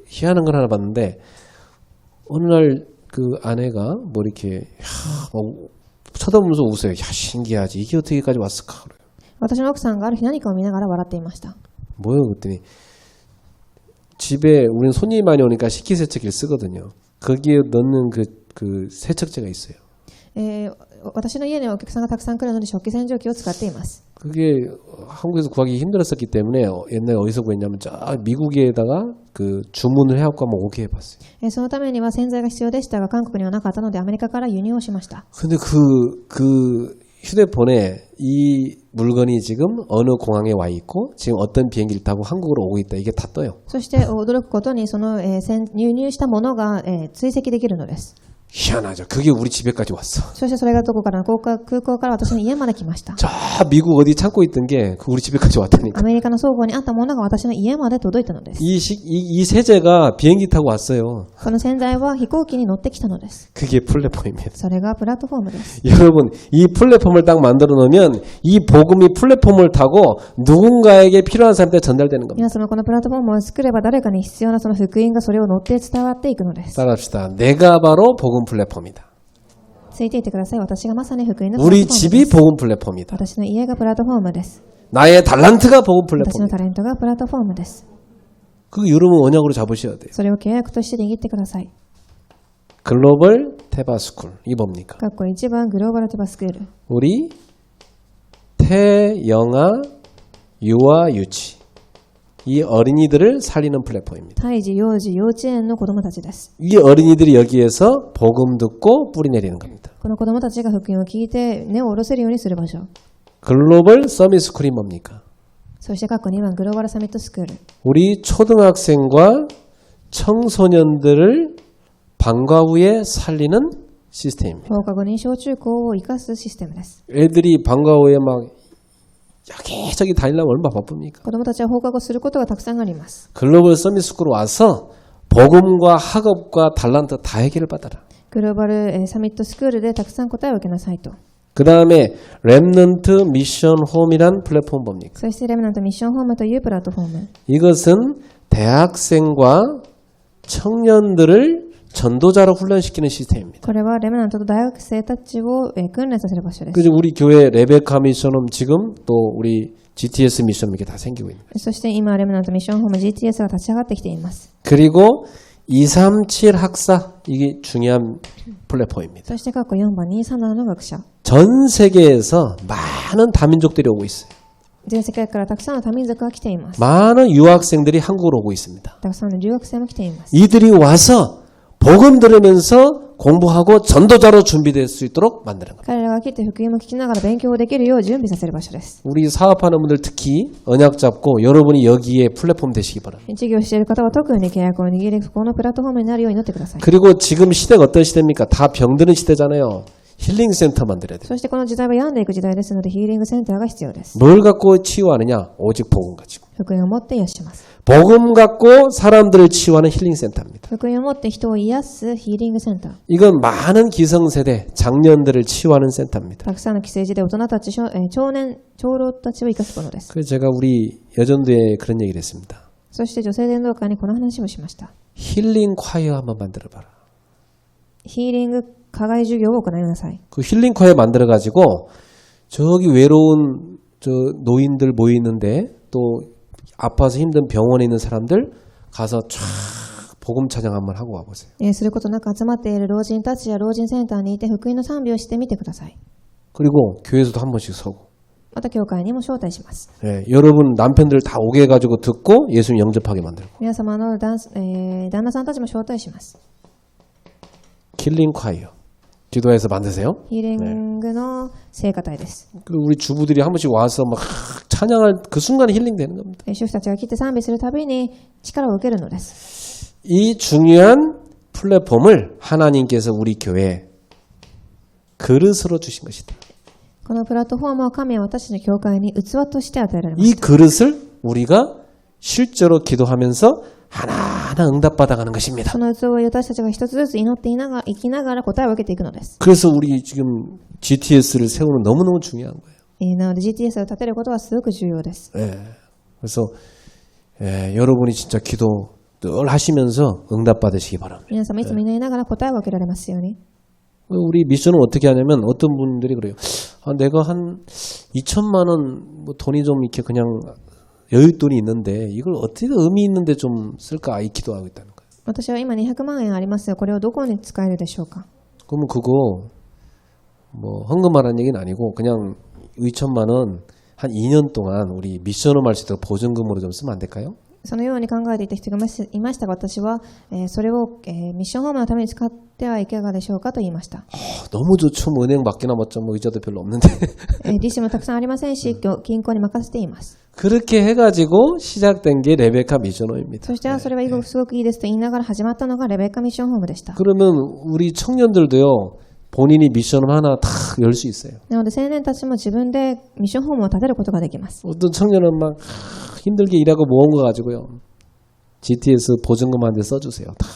희한한 걸 하나 봤는데 어느 날 그 아내가 뭐 이렇게 쳐다보면서 웃어요. 야 신기하지. 이게 어떻게까지 왔을까? 그래요. 私の奥さんがある日何かを見ながら笑っていました。 뭐예요? 그랬더니 집에 우리는 손님이 많이 오니까 식기세척기를 쓰거든요. 거기에 넣는 그 세척제가 있어요. 私の家にはお客さんがたくさん来るので食器洗浄機を使っています。 그게 한국에서 구하기 힘들었었기 때문에 옛날에 어디서 구했냐면 저 미국에다가 그 주문을 해갖고 한번 오게 해봤어요. そのためには洗剤が必要でしたが韓国にはなかったのでアメリカから輸入をしました。 근데 그 휴대폰에 이 물건이 지금 어느 공항에 와 있고 지금 어떤 비행기를 타고 한국으로 오고 있다. 이게 다 떠요. そして驚くことにその、輸入したものが、追跡できるのです。 희한하죠. 그게 우리 집에까지 왔어. そしてそれがどこから空港から私の家まで来ました。 저 미국 어디 찾고 있던 게 우리 집에까지 왔다니까. アメリカの倉庫にあったものが私の家まで届いたのです。 이 세제가 비행기 타고 왔어요. この洗剤は飛行機に乗ってきたのです。 그게 플랫폼입니다. それがプラットフォームです。 여러분 이 플랫폼을 딱 만들어 놓으면 이 복음이 플랫폼을 타고 누군가에게 필요한 사람한테 전달되는 겁니다. 皆様このプラットフォームを作れば誰かに必要なその福音がそれを乗って伝わっていくのです。 따라합시다. 내가 바로 복음 플랫폼이다. ついていてください。私がまさに福音のプラットフォーム 우리 です。 집이 복음 플랫폼이다. 私の家がプラットフォームです。 나의 달란트가 복음 私の 플랫폼이다. タレントがプラットフォームです。 그거 여러분 언약으로 잡으셔야 돼요. それを契約として握ってください。 글로벌 테바스쿨 이 뭡니까? 括弧1番グローバルテバスクール。 우리 태영아 유아 유치 이 어린이들을 살리는 플랫폼입니다. 胎児、幼児、幼稚園の子供たちです。 이 어린이들이 여기에서 복음 듣고 뿌리 내리는 겁니다. この子供たちが福音を聞いて根を下ろせるようにする場所。 글로벌 서밋스쿨이 뭡니까? そして括弧2番グローバルサミットスクール。 우리 초등학생과 청소년들을 방과 후에 살리는 시스템입니다. 放課後に小中高を生かすシステムです。 애들이 방과 후에 막 여기저기 다니려면 얼마나 바쁩니까? 子供たちは放課後することがたくさんあります。 글로벌 서밋스쿨 와서 복음과 학업과 달란트 다 해결을 받아라. グローバルサミットスクールでたくさん答えを受けなさいと。 그 다음에 랩넌트 미션 홈이란 플랫폼 뭡니까? そしてレムナントミッションホームというプラットフォーム。 이것은 대학생과 청년들을 전도자로 훈련시키는 시스템입니다. これはレムナントと大学生たちを訓練させる場所です。 그래서 우리 교회 레베카 미션홈 지금 또 우리 GTS 미션 이게 다 생기고 있는 거예요. そして今、レムナントミッションホーム GTS が立ち上がってきています。 그리고 237 학사 이게 중요한 플랫폼입니다. そして過去4番237の学者。 전 세계에서 많은 다민족들이 오고 있어요. 全世界からたくさんの多民族が来ています。 많은 유학생들이 한국으로 오고 있습니다. たくさんの留学生も来ています。 이들이 와서 복음 들으면서 공부하고 전도자로 준비될 수 있도록 만드는 겁니다. 彼らが来て福音も聞きながら勉強できるよう準備させる場所です。 우리 사업하는 분들 특히 언약 잡고 여러분이 여기에 플랫폼 되시기 바랍니다. 事業している方は特に契約を握り、このプラットフォームになるようになってください。 그리고 지금 시대가 어떤 시대입니까? 다 병드는 시대잖아요. 힐링 센터 만들어야 돼요. そしてこの時代は病んでいく時代ですのでヒーリングセンターが必要です。 뭘 갖고 치유하느냐? 오직 복음 가지고. 福音を持って癒します。 복음 갖고 사람들을 치유하는 힐링 센터입니다. 福音を持って人を癒すヒーリングセンター。 이건 많은 기성세대, 장년들을 치유하는 센터입니다. たくさんの既成時で大人たち、少年、長老たちを生かすものです。 그래서 제가 우리 여전도에 그런 얘기를 했습니다. そして女性伝道会にこの話をしました。 힐링 콰이어 한번 만들어봐라. ヒーリング課外授業を行いなさい。 그 힐링 콰이어 만들어가지고 저기 외로운 저 노인들 모이는데 또 아파서 힘든 병원에 있는 사람들 가서 쫙 복음 찬양 한번 하고 와보세요. することなく集まっている老人たちや老人センターにいて福音の賛美をしてみてください。 그리고 교회에서도 한 번씩 서고. また教会にも招待します。 예, 여러분 남편들 다 오게 해가지고 듣고 예수님 영접하게 만들고. 皆様の旦那さんたちも招待します。 힐링 콰이어. 기도해서 만드세요. ヒーリングの聖歌隊です。 그 우리 주부들이 한 번씩 와서 막 찬양할 그 순간에 힐링되는 겁니다. 主婦たちが来て賛美するたびに力を受けるのです。 이 중요한 플랫폼을 하나님께서 우리 교회에 그릇으로 주신 것이다. このプラットフォームは神は私の教会に器として与えられま 이 した。 그릇을 우리가 실제로 기도하면서 하나하나 응답받아가는 것입니다. その器を私たちが一つずつ祈って生きながら答えを受けていくのです。 그래서 우리 지금 GTS를 세우는 너무너무 중요한 거예요. なので GTS を立てることはすごく重要です。 예. 그래서 여러분이 진짜 기도 늘 하시면서 응답받으시기 바랍니다. 皆様いつも祈りながら答えを受けられますように。 우리 미션은 어떻게 하냐면 어떤 분들이 그래요. 아, 내가 한 2천만 원 뭐 돈이 좀 이렇게 그냥 여윳돈이 있는데 이걸 어떻게 의미 있는데 좀 쓸까 이 기도하고 있다는 거예요. 私は今200万円ありますよ。これをどこに使えるでしょうか。 그러면 그거 뭐 헌금하라는 얘기는 아니고 그냥 2천만 원 한 2년 동안 우리 미션을 할 수 있도록 보증금으로 좀 쓰면 안 될까요? そのように考えていた人がいましたが、私は、それを、ミッションホームのために使ってはいかがでしょうかと言いました。 너무 좋죠. 뭐 은행 맡겨놔봤자 뭐 의자도 별로 없는데 利子もたくさんありませんし、銀行に任せています。 그렇게 해가지고 시작된 게 레베카 미션호입니다. そしてそれはすごくいいですと言いながら始まったのがレベッカミッションホームでした。 그러면 우리 청년들도요. 본인이 미션을 하나 다 열 수 있어요. なので青年たちも自分でミッションホームを立てることができます。 어떤 청년은 막 힘들게 일하고 모은 거 가지고요. GTS 보증금한테 써주세요. 다.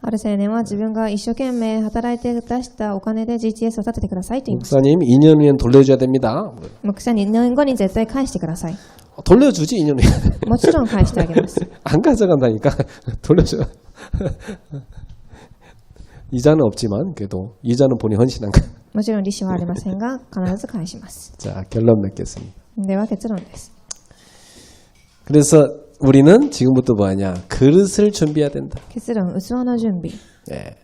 ある青年は自分が一生懸命働いて出したお金で GTS を立ててくださいと言いました。 목사님 2년 후엔 돌려줘야 됩니다. 牧師2年後に絶対返してください。 돌려주지 2년 후에. もちろん返してあげます。 안 가져간다니까 돌려줘. 이자는 없지만 그래도 이자는 본인 헌신한 거. もちろん利子はありませんが必ず返します。 자 결론 맺겠습니다. では結論です。 그래서 우리는 지금부터 뭐하냐 그릇을 준비해야 된다. 結論、器の準備。 예.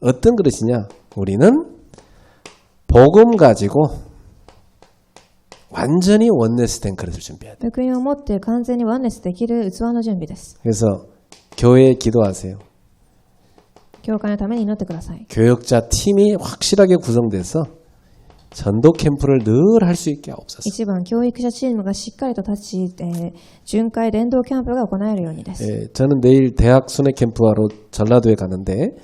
어떤 그릇이냐 우리는 복음 가지고 완전히 원네스된 그릇을 준비해야 돼. 福音を持って完全にワンネスできる器の準備です。 그래서 교회에 기도하세요. 教会のために祈ってください。 교역자 팀이 확실하게 구성돼서 전도 캠프를 늘 할 수 있게 하옵소서. 一番教育者チームがしっかりと立ち、巡回伝道キャンプが行えるようにです。 예, 저는 내일 대학 순회 캠프하러 전라도에 가는데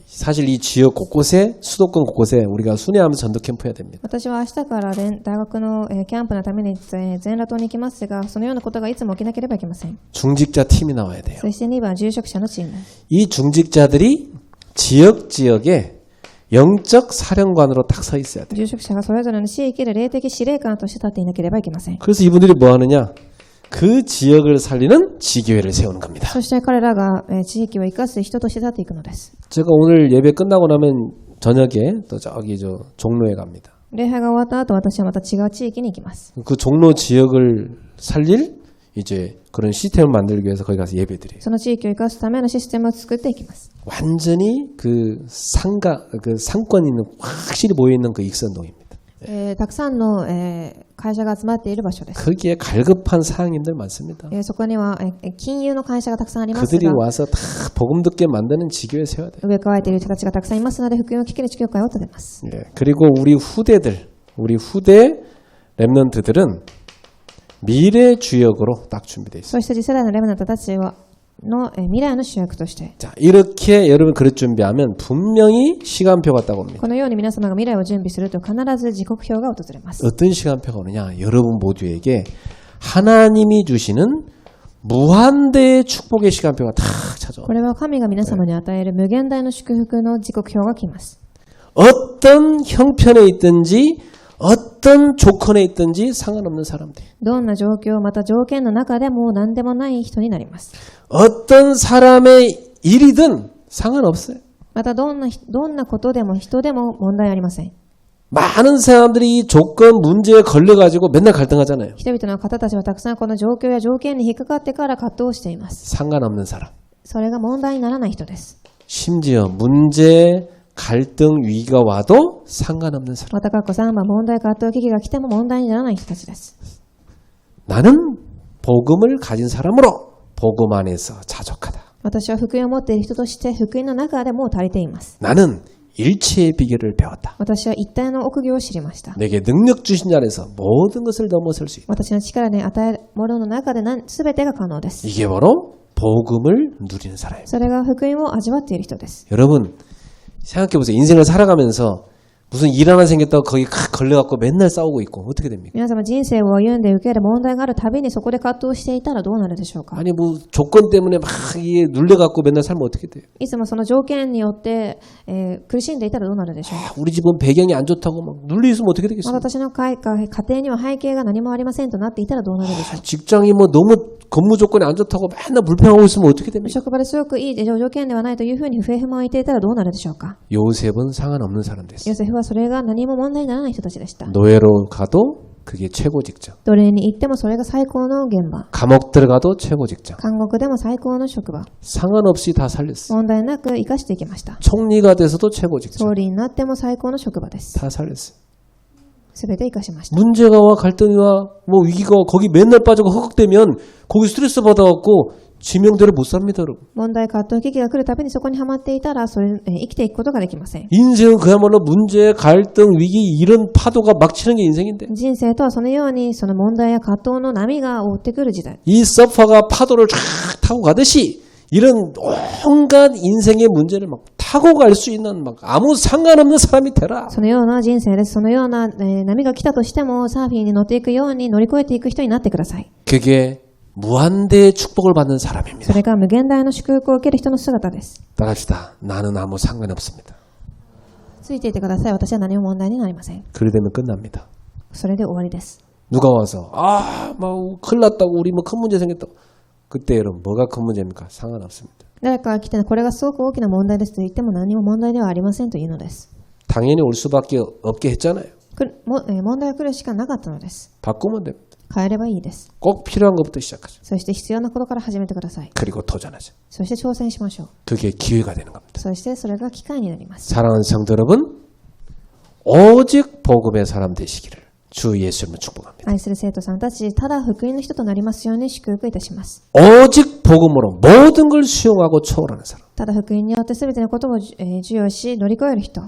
사실 이 지역 곳곳에 수도권 곳곳에 우리가 순회하면서 전도 캠프 해야 됩니다. 私は明日から大学のキャンプのために全裸島に行きますが、そのようなことがいつも起きなければいけません。 중직자 팀이 나와야 돼요. そして2番、住職者のチーム。 이 중직자들이 지역에 영적 사령관으로 딱 서 있어야 돼요. 住職者がそれぞれの地域で霊的司令官として立っていなければいけません。 그래서 이분들이 뭐 하느냐? 그 지역을 살리는 지교회를 세우는 겁니다. そして彼らが地域を生かす人として立っていくのです。 제가 오늘 예배 끝나고 나면 저녁에 또 저기 종로에 갑니다. 礼拝が終わった後、私はまた違う地域に行きます。 그 종로 지역을 살릴 이제 그런 시스템을 만들기 위해서 거기 가서 예배드려요. その地域を生かすためのシステムを作っていきます。 완전히 그 상권이 있는 확실히 보여 있는 그 익선동입니다. たくさんの、会社が集まっている場所です。 거기에 갈급한 사장님들 많습니다. そこには、金融の会社がたくさんあります 그들이 が、 와서 다 복음 듣게 만드는 지교에 세워야 돼요. 植え替えている人たちがたくさんいますので、福音を聞ける地教会を立てます。 예, 그리고 우리 후대 랩런트들은 미래 주역으로 딱 준비되어 있어요. そして次世代のレムナントたちの未来の主役として、 자, 이렇게 여러분 그릇 준비하면 분명히 시간표가 딱 옵니다. このように皆様が未来を準備すると必ず時刻表が訪れます。 어떤 시간표가 오느냐? 여러분 모두에게 하나님이 주시는 무한대의 축복의 시간표가 다 찾아옵니다. これは神が皆様に与える無限大の祝福の時刻表が来ます。 어떤 형편에 있든지 어떤 조건에 있든지 상관없는 사람들. どんな状況、また条件の中でも何でもない人になります。 어떤 사람의 일이든 상관없어요. またどんなことでも人でも問題ありません。 많은 사람들이 이 조건 문제에 걸려가지고 맨날 갈등하잖아요. 人々の方たちはたくさんこの状況や条件に引っかかってから葛藤しています。 상관없는 사람. それが問題にならない人です。 심지어 문제, 갈등, 위기가 와도 상관없는 사람. また過去3番、問題、葛藤、危機が来ても問題にならない人たちです。 나는 복음을 가진 사람으로 복음 안에서 자족하다. 私は福音を持っている人として福音の中でもう足りています。 나는 일체의 비결을 배웠다. 私は一体の奥義を知りました。 내게 능력 주신 자 안에서 모든 것을 넘어설 수 있다. 私の力で与えるものの中で全てが可能です。 이게 바로 복음을 누리는 사람입니다. それが福音を味わっている人です。 여러분 생각해보세요. 인생을 살아가면서 무슨 일 하나 생겼다고 거기 걸려갖고 맨날 싸우고 있고 어떻게 됩니까? 皆様人生を歩んで受ける問題があるたびにそこで葛藤していたらどうなるでしょうか。 아니 뭐 조건 때문에 막 이게 눌려갖고 맨날 살면 어떻게 돼요? いつもその条件によって、苦しんでいたらどうなるでしょうか。 우리 집은 배경이 안 좋다고 막 눌려 있으면 어떻게 まあ 되겠어요? 私の家庭には背景が何もありませんとなっていたらどうなるでしょうか。 직장이 뭐 너무 근무 조건이 안 좋다고 맨날 불평하고 있으면 어떻게 됩니까? 職場ですごくいい条件ではないというふうに不平不満を言っていたらどうなるでしょうか。 요셉은 상관없는 사람 됐어요. ヨセフはそれが何も問題にならない人たちでした。 노예로 가도 그게 최고 직장. 奴隷に行ってもそれが最高の現場。 감옥 들어가도 최고 직장. 監獄でも最高の職場。 상관없이 다 살렸어. 問題なく生かしていきました。 총리가 돼서도 최고 직장. 総理になっても最高の職場です。 다 살렸어요. すべて生かしました。 문제가 와 갈등이 와 뭐 위기가 와 거기 맨날 빠지고 허걱대면 거기 스트레스 받아갖고 지명대로 못 삽니다, 여러분. 問題、葛藤、危機が来るたびにそこにはまっていたら生きていくことができません。 인생은 그야말로 문제, 갈등, 위기 이런 파도가 막 치는 게 인생인데 人生とはそのようにその問題や葛藤の波が追ってくる時代。 이 서퍼가 파도를 쫙 타고 가듯이 이런 온갖 인생의 문제를 막 타고 갈 수 있는 막 아무 상관없는 사람이 되라. そのような人生です。そのような、波が来たとしてもサーフィンに乗っていくように乗り越えていく人になってください。 그게 무한대의 축복을 받는 そ 사람입니다. れが無限大の祝福を受ける人の姿です。 따라합시다. 나는 아무 상관이 없습니다. ついていてください。私は何も問題になりません。 그래 되면 끝납니다. それで終わりです。 누가 와서 막 큰일 났다고 우리 뭐 큰 문제 생겼다고 그때 여러분 뭐가 큰 문제입니까? 상관없습니다. 誰かが来てこれがすごく大きな問題ですと言っても何も問題ではありませんというのです。 당연히 올 수밖에 없게 했잖아요. 問題が来るしかなかったのです。 바꾸면 됩니다. 変えればいいです。 꼭 필요한 것부터 시작하죠. そして必要なことから始めてください。 그리고 도전하죠. そして挑戦しましょう。 그게 기회가 되는 겁니다. そしてそれが機会になります。 사랑하는 성도 여러분, 오직 복음의 사람 되시기를 주 예수님을 축복합니다. 愛する生徒さんたち、ただ福音の人となりますように祝福いたします。 오직 복음으로 모든 걸 수용하고 초월하는 사람. ただ福音によって全てのことを授与し乗り越える人。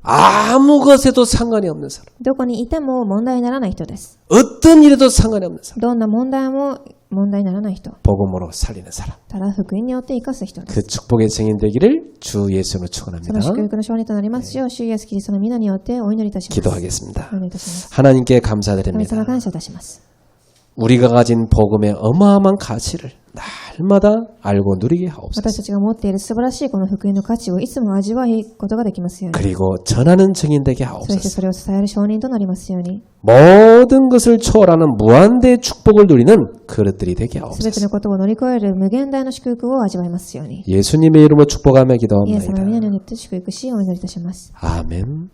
아무 것에도 상관이 없는 사람. どこにいても問題にならない人です。 어떤 일에도 상관이 없는 사람. どんな問題も問題にならない人。 복음으로 살리는 사람. ただ福音によって生かす人です。 그 축복의 증인 되기를 주 예수님으로 その 축원합니다. 祝福の勝利となりますよう、主イエスキリストの皆によってお祈りいたします。 기도하겠습니다. お祈りいたします。 하나님께 神 감사드립니다. 様感謝いたします。 우리가 가진 복음의 어마어마한 가치를 날마다 알고 누리게 하옵소서. 私たちが持っている素晴らしいこの福音の価値をいつも味わうことができますように。 그리고 전하는 증인 되게 そして 하옵소서. それを伝える証人となりますように。 모든 것을 초월하는 무한대의 축복을 누리는 그릇들이 되게 すべて 하옵소서. のことを乗り越える無限大の祝福を味わいますように。 예수님의 이름으로 축복하며 イエス様の皆 기도합니다. によって祝福しお祈りいたします。 아멘.